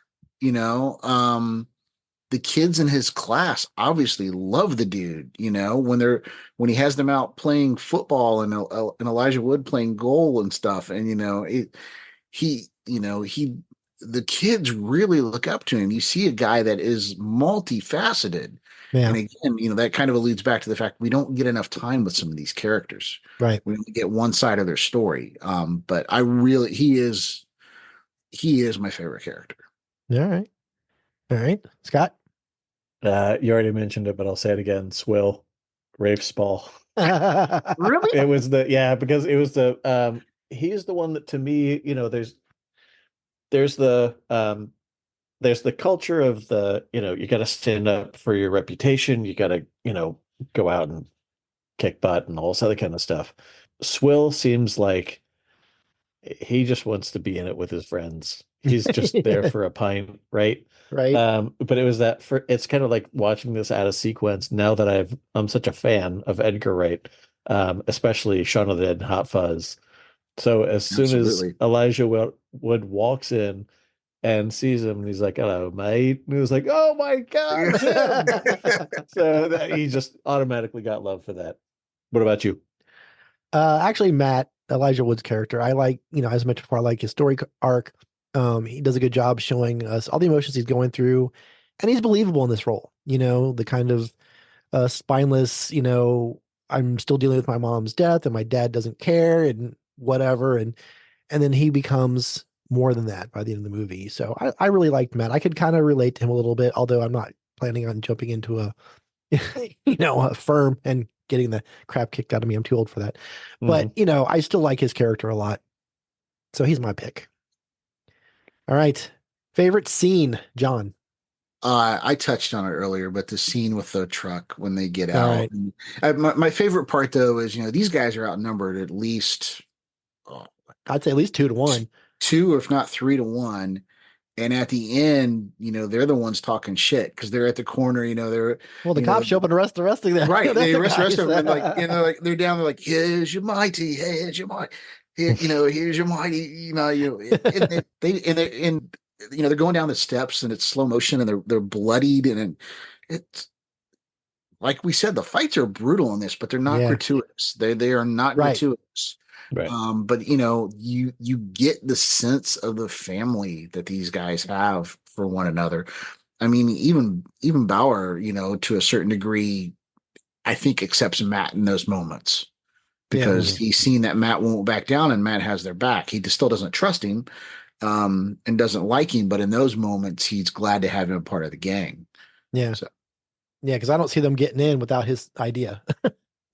The kids in his class obviously love the dude, when he has them out playing football and Elijah Wood playing goal and stuff. And, the kids really look up to him. You see a guy that is multifaceted. Yeah. And again, that kind of alludes back to the fact we don't get enough time with some of these characters. Right. We only get one side of their story. But he is my favorite character. All right. Scott? You already mentioned it, but I'll say it again. Swill, Rafe Spall. Really? It was because it was he's the one that to me, there's the culture of you got to stand up for your reputation. You got to, go out and kick butt and all this other kind of stuff. Swill seems like he just wants to be in it with his friends. He's just there for a pint, right? Right. But it was it's kind of like watching this out of sequence now that I'm such a fan of Edgar Wright, especially Shaun of the Dead and Hot Fuzz. So as soon as Elijah Wood walks in and sees him, and he's like, "Hello, mate." And he was like, "Oh my God, Tim!" So he just automatically got love for that. What about you? Actually, Matt, Elijah Wood's character, I like, as I mentioned before, I like his story arc. He does a good job showing us all the emotions he's going through, and he's believable in this role. The kind of spineless, I'm still dealing with my mom's death, and my dad doesn't care, and whatever, and then he becomes more than that by the end of the movie. So I really liked Matt. I could kind of relate to him a little bit, although I'm not planning on jumping into a a firm and getting the crap kicked out of me. I'm too old for that. But, I still like his character a lot. So he's my pick. All right. Favorite scene, John? I touched on it earlier, but the scene with the truck when they get All out. right. My favorite part, though, is, these guys are outnumbered at least, I'd say at least 2-1. 2, if not 3-1. And at the end, they're the ones talking shit because they're at the corner. The cops show up and arrest the rest of them. Right, they arrest the rest of them. Like they're down there, like, here's your mighty, here's your mighty, here's your mighty. And they're going down the steps and it's slow motion and they're bloodied and it's like we said, the fights are brutal in this, but they're not gratuitous. They are not gratuitous. Right. But you get the sense of the family that these guys have for one another. I mean, even Bauer, to a certain degree, I think accepts Matt in those moments because he's seen that Matt won't back down and Matt has their back. He still doesn't trust him and doesn't like him, but in those moments, he's glad to have him a part of the gang. Yeah. So. Yeah, because I don't see them getting in without his idea.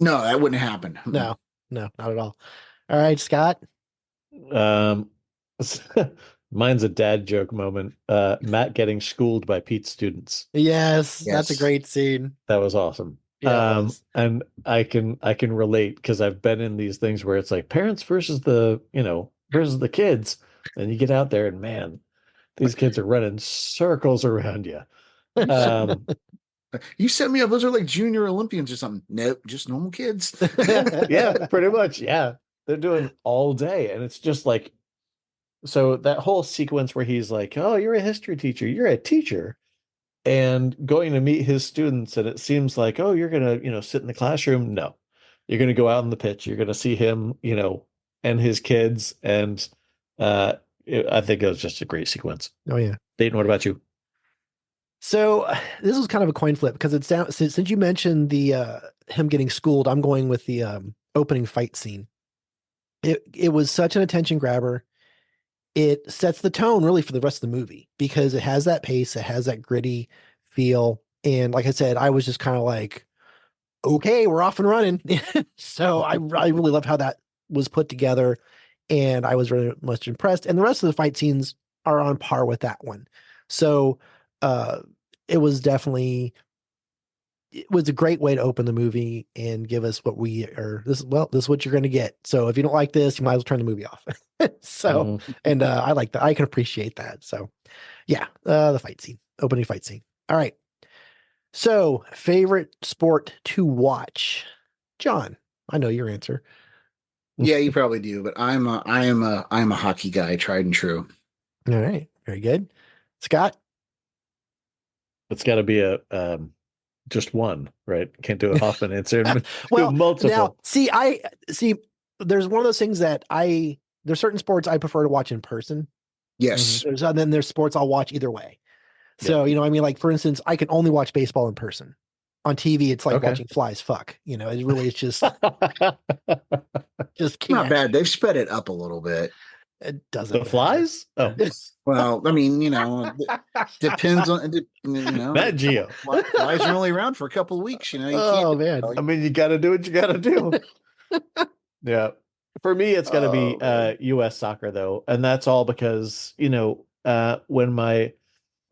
No, that wouldn't happen. No, not at all. All right, Scott. Mine's a dad joke moment. Matt getting schooled by Pete's students. Yes, that's a great scene. That was awesome. Yeah, and I can relate because I've been in these things where it's like parents versus the kids, and you get out there and man, these kids are running circles around you. You set me up. Those are like junior Olympians or something. Nope, just normal kids. Yeah, pretty much. Yeah. They're doing all day. And it's just like, so that whole sequence where he's like, "Oh, you're a history teacher. You're a teacher." And going to meet his students. And it seems like, oh, you're going to, sit in the classroom. No, you're going to go out on the pitch. You're going to see him, and his kids. And I think it was just a great sequence. Oh, yeah. Dayton, what about you? So this was kind of a coin flip because it's down since you mentioned the him getting schooled. I'm going with the opening fight scene. It was such an attention grabber. It sets the tone really for the rest of the movie because it has that pace, it has that gritty feel, and like I said, I was just kind of like, okay, we're off and running. So I really love how that was put together, and I was really much impressed. And the rest of the fight scenes are on par with that one. So it was a great way to open the movie and give us what this is what you're going to get. So if you don't like this, you might as well turn the movie off. So, and I like that. I can appreciate that. So yeah, the opening fight scene. All right. So favorite sport to watch, John, I know your answer. Yeah, you probably do, but I am a hockey guy, tried and true. All right. Very good. Scott? It's got to be a just one, right? Can't do a Hoffman answer. Well, multiple. Now, there's one of those things that there's certain sports I prefer to watch in person. Yes. And then there's sports I'll watch either way. So, like, for instance, I can only watch baseball in person. On TV, it's like watching flies fuck. It really is just can't. Not bad. They've sped it up a little bit. It doesn't. The flies? Oh. Well, I mean, depends on, That Geo. Flies are only around for a couple of weeks, You man. I mean, you got to do what you got to do. Yeah. For me, it's got to be U.S. soccer, though. And that's all because, when my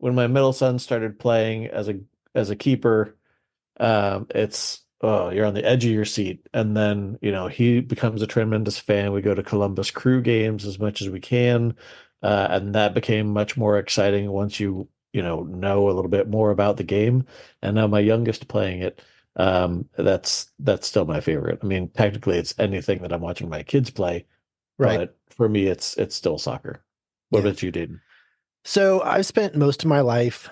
middle son started playing as a keeper, it's you're on the edge of your seat. And then, he becomes a tremendous fan. We go to Columbus Crew games as much as we can. And that became much more exciting once you know a little bit more about the game. And now my youngest playing it, that's still my favorite. I mean, technically it's anything that I'm watching my kids play, right? But for me, it's still soccer. What about you, Dayton? So I've spent most of my life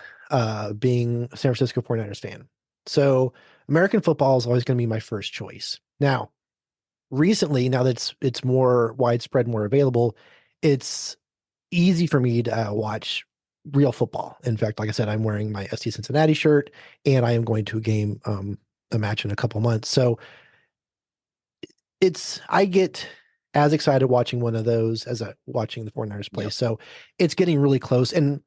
being a San Francisco 49ers fan. So American football is always going to be my first choice. Now, recently, now that it's more widespread, more available, it's easy for me to watch real football. In fact, like I said, I'm wearing my SC Cincinnati shirt, and I am going to a game, a match in a couple months. So I get as excited watching one of those as watching the 49ers play. Yep. So it's getting really close. And,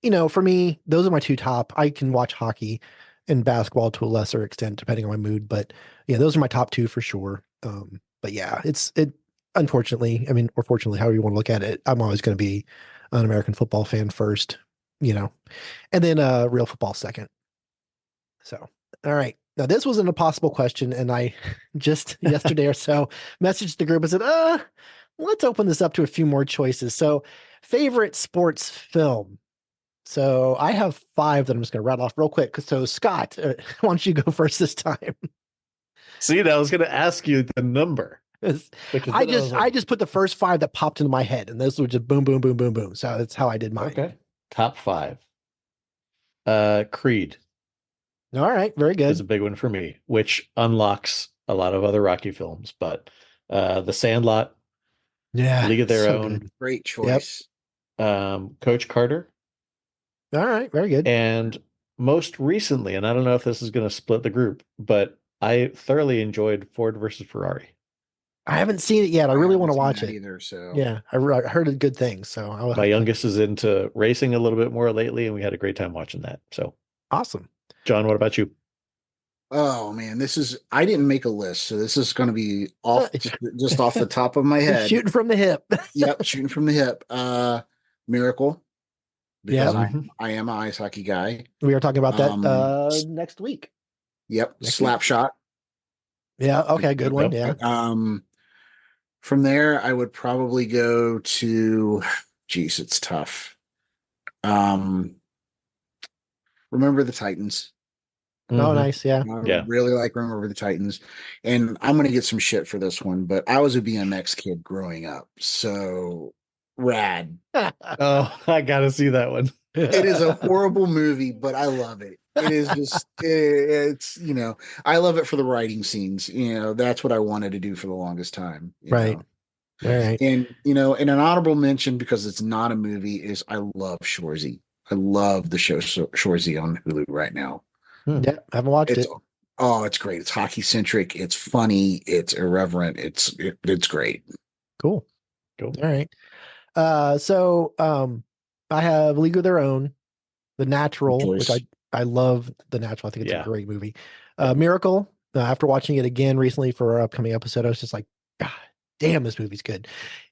for me, those are my two top. I can watch hockey and basketball to a lesser extent, depending on my mood. But yeah, those are my top two for sure. But yeah, unfortunately, or fortunately, however you want to look at it, I'm always going to be an American football fan first, and then real football second. So, all right. Now, this was an impossible question, and I just yesterday or so messaged the group and said, let's open this up to a few more choices. So, favorite sports film. So, I have 5 that I'm just going to rattle off real quick. So, Scott, why don't you go first this time? See, I was going to ask you the number. I just put the first 5 that popped into my head, and those were just boom, boom, boom, boom, boom. So that's how I did mine. Okay. Top 5. Creed. All right. Very good. Is a big one for me, which unlocks a lot of other Rocky films, but The Sandlot, League of Their Own. Good. Great choice. Yep. Coach Carter. All right. Very good. And most recently, and I don't know if this is going to split the group, but I thoroughly enjoyed Ford versus Ferrari. I haven't seen it yet. I really want to watch it either. So yeah, I heard good things. So my youngest is into racing a little bit more lately, and we had a great time watching that. So awesome. John, what about you? Oh man, I didn't make a list, so this is going to be just off the top of my head. Shooting from the hip. Yep, shooting from the hip. Miracle. Because yeah, I am an ice hockey guy. We are talking about that next week. Yep, Slapshot. Yeah, okay, good one. Yeah. From there, I would probably go to. Geez, it's tough. Remember the Titans. Oh, nice. Yeah. I really like Remember the Titans. And I'm going to get some shit for this one, but I was a BMX kid growing up. So rad. Oh, I got to see that one. It is a horrible movie, but I love it. It is just, it's, I love it for the writing scenes. That's what I wanted to do for the longest time. Right. All right. And, and an honorable mention, because it's not a movie, is I love Shoresy. I love the show Shoresy on Hulu right now. Yeah, I haven't watched it. Oh, it's great. It's hockey centric. It's funny. It's irreverent. It's great. Cool. All right. So I have League of Their Own, The Natural, which I love The Natural. I think it's a great movie. Miracle. After watching it again recently for our upcoming episode, I was just like, God damn, this movie's good.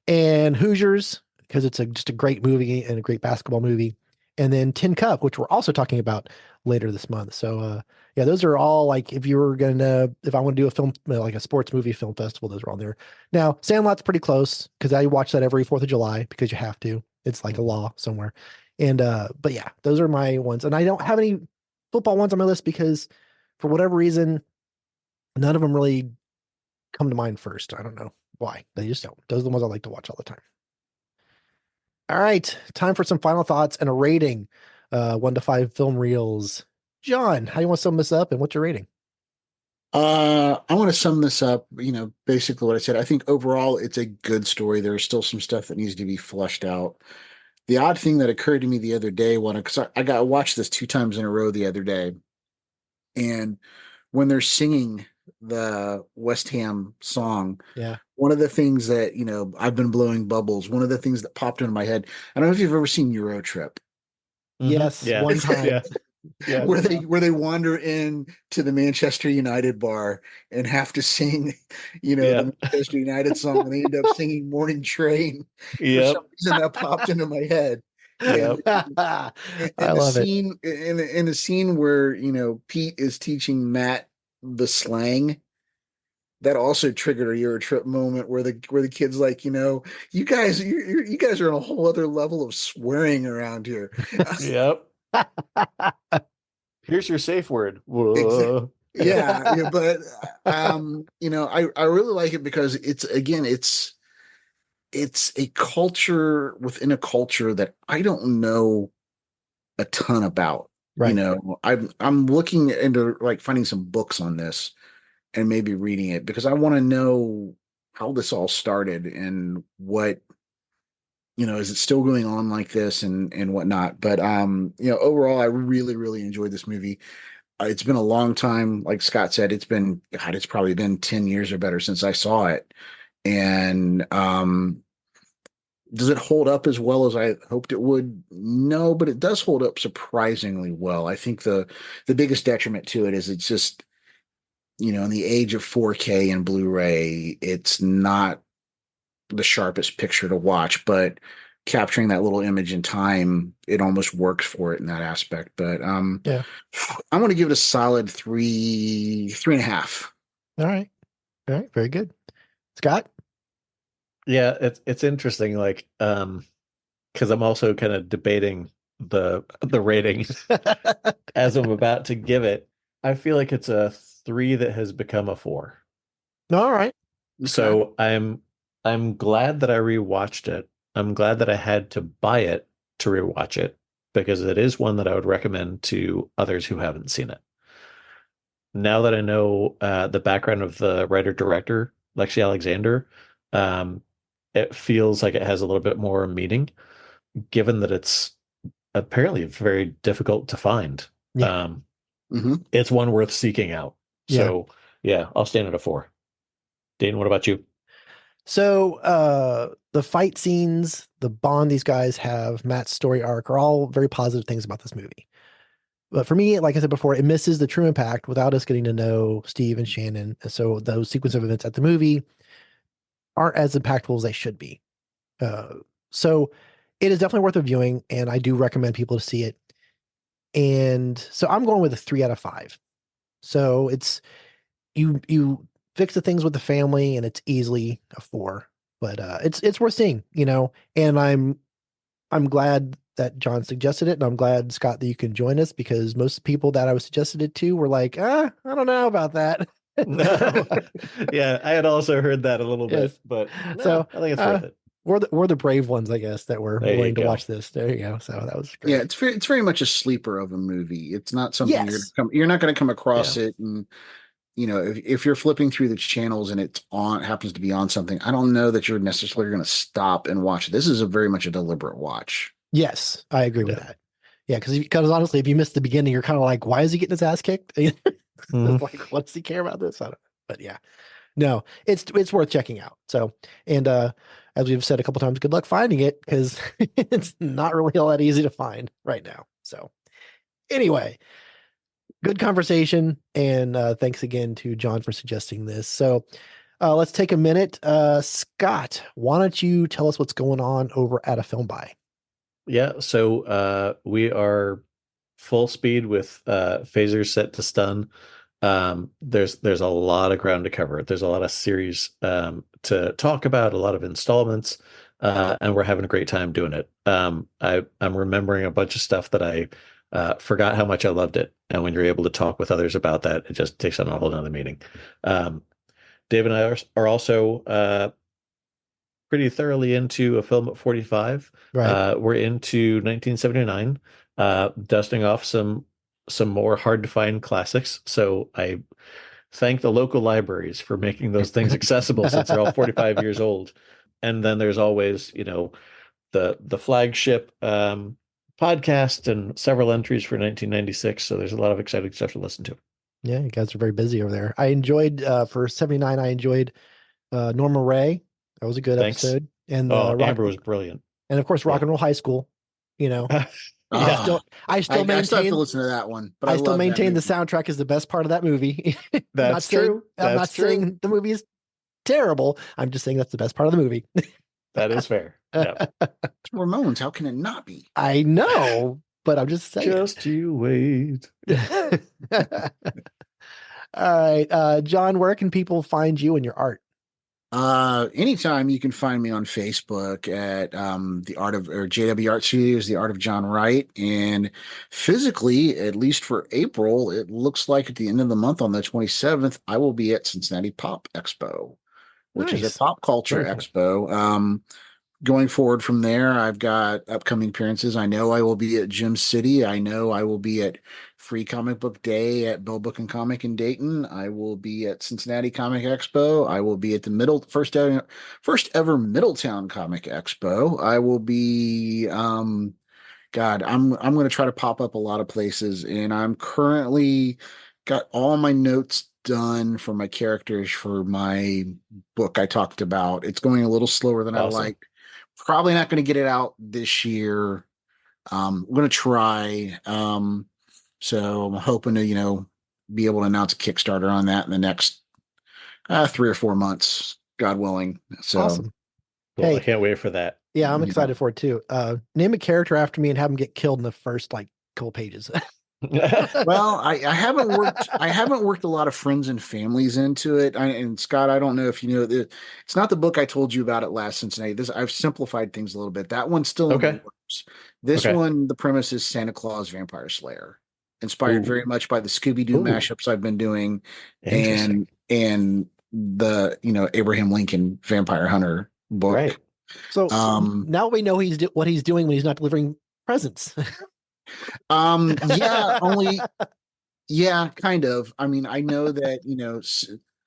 And Hoosiers, because it's just a great movie and a great basketball movie. And then Tin Cup, which we're also talking about later this month. So yeah, those are all like, if I want to do a film, like a sports movie film festival, those are on there. Now, Sandlot's pretty close because I watch that every 4th of July because you have to. It's like a law somewhere. And but yeah, those are my ones. And I don't have any football ones on my list because for whatever reason, none of them really come to mind first. I don't know why. They just don't. Those are the ones I like to watch all the time. All right, time for some final thoughts and a rating. 1 to 5 film reels. John, how do you want to sum this up, and what's your rating? I want to sum this up. Basically what I said. I think overall it's a good story. There's still some stuff that needs to be fleshed out. The odd thing that occurred to me the other day, because I watched this 2 times in a row the other day, and when they're singing the West Ham song, one of the things that I've been blowing bubbles. One of the things that popped into my head. I don't know if you've ever seen Euro Trip. Yes, one time. Where they wander in to the Manchester United bar and have to sing, the Manchester United song, and they end up singing Morning Train. For some reason that popped into my head. I love it. In the scene where Pete is teaching Matt the slang, that also triggered a Euro Trip moment where the kid's like, you guys are on a whole other level of swearing around here. Yep. Here's your safe word. Exactly. Yeah, but I really like it because it's it's a culture within a culture that I don't know a ton about. Right. You know, I'm looking into like finding some books on this and maybe reading it because I want to know how this all started and what, you know, is it still going on like this and whatnot. But you know, overall, I really, really enjoyed this movie. It's been a long time, like Scott said, it's probably been 10 years or better since I saw it. And does it hold up as well as I hoped it would? No, but it does hold up surprisingly well. I think the biggest detriment to it is it's just, you know, in the age of 4K and Blu-ray, it's not the sharpest picture to watch, but capturing that little image in time, it almost works for it in that aspect. But yeah, I'm going to give it a solid 3.5. All right. Very good. Scott? Yeah, it's interesting, like, because I'm also kind of debating the rating as I'm about to give it. I feel like it's a 3 that has become a 4. All right. So I'm glad that I rewatched it. I'm glad that I had to buy it to rewatch it because it is one that I would recommend to others who haven't seen it. Now that I know the background of the writer-director, Lexi Alexander, it feels like it has a little bit more meaning, given that it's apparently very difficult to find. Yeah. It's one worth seeking out. So yeah, I'll stand at a 4. Dayton, what about you? So the fight scenes, the bond these guys have, Matt's story arc are all very positive things about this movie. But for me, like I said before, it misses the true impact without us getting to know Steve and Shannon. And so those sequence of events at the movie aren't as impactful as they should be. So it is definitely worth a viewing, and I do recommend people to see it. And so I'm going with a 3 out of 5. So it's you fix the things with the family, and it's easily a 4. But it's worth seeing, you know. And I'm glad that John suggested it, and I'm glad, Scott, that you can join us because most people that I was suggested it to were like, I don't know about that. Yeah, I had also heard that a little bit, but no, so I think it's worth it. We're the brave ones, I guess, that were There you willing to go. watch this. There you go. So that was great. Yeah, it's very much a sleeper of a movie. It's not something you're not going to come across it. And you know, if you're flipping through the channels and it's on, happens to be on something, I don't know that you're necessarily going to stop and watch it. This is a very much a deliberate watch. Yes, I agree with that. Yeah, because honestly, if you miss the beginning, you're kind of like, why is he getting his ass kicked? Like, what does he care about this? I don't know. But yeah, no, it's worth checking out. So, and as we've said a couple times, good luck finding it because it's not really all that easy to find right now. So, anyway, good conversation, and thanks again to John for suggesting this. So, let's take a minute. Scott, why don't you tell us what's going on over at A Film Buy? Yeah, so we are full speed with phasers set to stun. There's a lot of ground to cover. There's a lot of series to talk about, a lot of installments, and we're having a great time doing it. I'm remembering a bunch of stuff that I forgot how much I loved it, and when you're able to talk with others about that, it just takes on a whole nother meaning. Dave and I are also pretty thoroughly into a film at 45. Right. We're into 1979, dusting off some more hard to find classics. So I thank the local libraries for making those things accessible since they're all 45 years old. And then there's always, you know, the flagship podcast and several entries for 1996. So there's a lot of exciting stuff to listen to. Yeah, you guys are very busy over there. I enjoyed for 79. I enjoyed Norma Ray. That was a good episode. And Amber was brilliant. And of course, Rock and Roll High School. You know, I still have to listen to that one, but I still maintain the soundtrack is the best part of that movie. That's true. I'm not saying the movie is terrible. I'm just saying that's the best part of the movie. That is fair. Yeah. It's Ramones. How can it not be? I know, but I'm just saying. Just you wait. All right, John, where can people find you and your art? Anytime you can find me on Facebook at JW Art Studios, The Art of John Wright, and physically, at least for April, it looks like at the end of the month on the 27th, I will be at Cincinnati Pop Expo, which is Nice. a pop culture Very expo. Going forward from there, I've got upcoming appearances. I know I will be at Gym City. I know I will be at Free Comic Book Day at Bill Book and Comic in Dayton. I will be at Cincinnati Comic Expo. I will be at the first ever Middletown Comic Expo. I will be I'm going to try to pop up a lot of places, and I'm currently got all my notes done for my characters for my book I talked about. It's going a little slower than I like. Probably not going to get it out this year. I'm going to try. So I'm hoping to, be able to announce a Kickstarter on that in the next 3 or 4 months, God willing. So awesome. Well, Hey. I can't wait for that. Yeah, I'm excited for it too. Name a character after me and have him get killed in the first couple pages. Well, I haven't worked a lot of friends and families into it. And Scott, I don't know if you know that it's not the book I told you about at last Cincinnati. I've simplified things a little bit. That one's still in the works. This one, the premise is Santa Claus Vampire Slayer, inspired very much by the Scooby-Doo mashups I've been doing, and the Abraham Lincoln Vampire Hunter book. Right. So now we know what he's doing when he's not delivering presents. Yeah, kind of. I mean, I know that,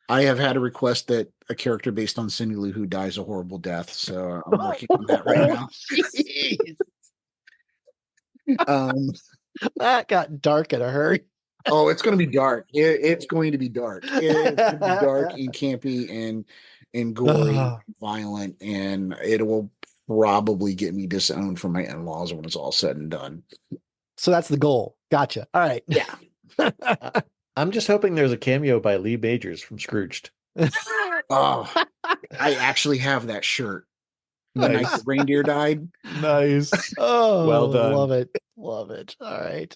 I have had a request that a character based on Cindy Lou Who dies a horrible death. So I'm working on that right now. That got dark in a hurry. Oh, it's going to be dark. It's going to be dark. It's going to be dark and campy and gory, and violent, and it will probably get me disowned from my in-laws when it's all said and done. So that's the goal. Gotcha. All right. Yeah. I'm just hoping there's a cameo by Lee Majors from Scrooged. Oh, I actually have that shirt. The night the reindeer died. Nice. Oh, well done. Love it. Love it. All right.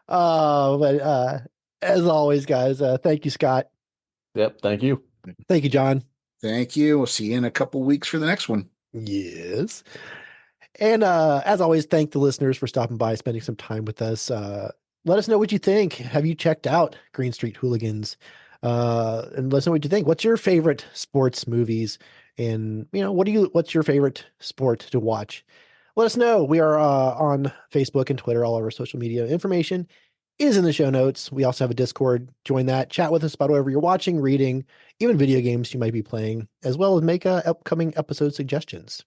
But as always, guys, thank you, Scott. Yep. Thank you. Thank you, John. Thank you. We'll see you in a couple weeks for the next one. Yes. And as always, thank the listeners for stopping by, spending some time with us. Let us know what you think. Have you checked out Green Street Hooligans? And let us know what you think. What's your favorite sports movies? And what's your favorite sport to watch? Let us know. We are on Facebook and Twitter. All of our social media information is in the show notes. We also have a Discord. Join that. Chat with us about whatever you're watching, reading, even video games you might be playing, as well as make upcoming episode suggestions.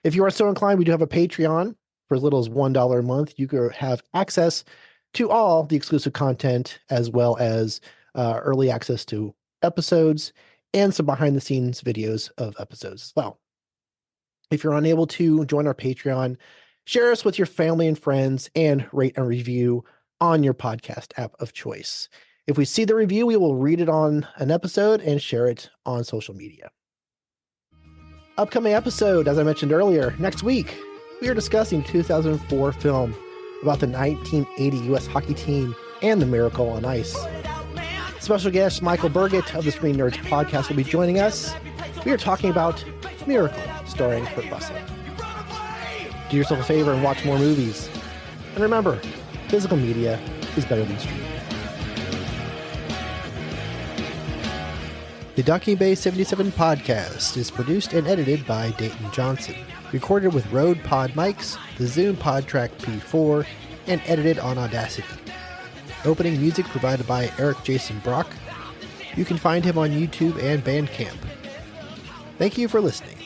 If you are so inclined, we do have a Patreon. For as little as $1 a month, you can have access to all the exclusive content, as well as early access to episodes and some behind-the-scenes videos of episodes as well. If you're unable to join our Patreon, share us with your family and friends and rate and review on your podcast app of choice. If we see the review, we will read it on an episode and share it on social media. Upcoming episode, as I mentioned earlier, next week, we are discussing 2004 film about the 1980 U.S. hockey team and the Miracle on Ice. Special guest Michael Burgett of the Screen Nerds podcast will be joining us. We are talking about Miracle, starring Kurt Russell. Do yourself a favor and watch more movies. And remember, physical media is better than streaming. The Docking Bay 77 podcast is produced and edited by Dayton Johnson. Recorded with Rode Pod mics, the Zoom PodTrack P4, and edited on Audacity. Opening music provided by Eric Jason Brock. You can find him on YouTube and Bandcamp. Thank you for listening.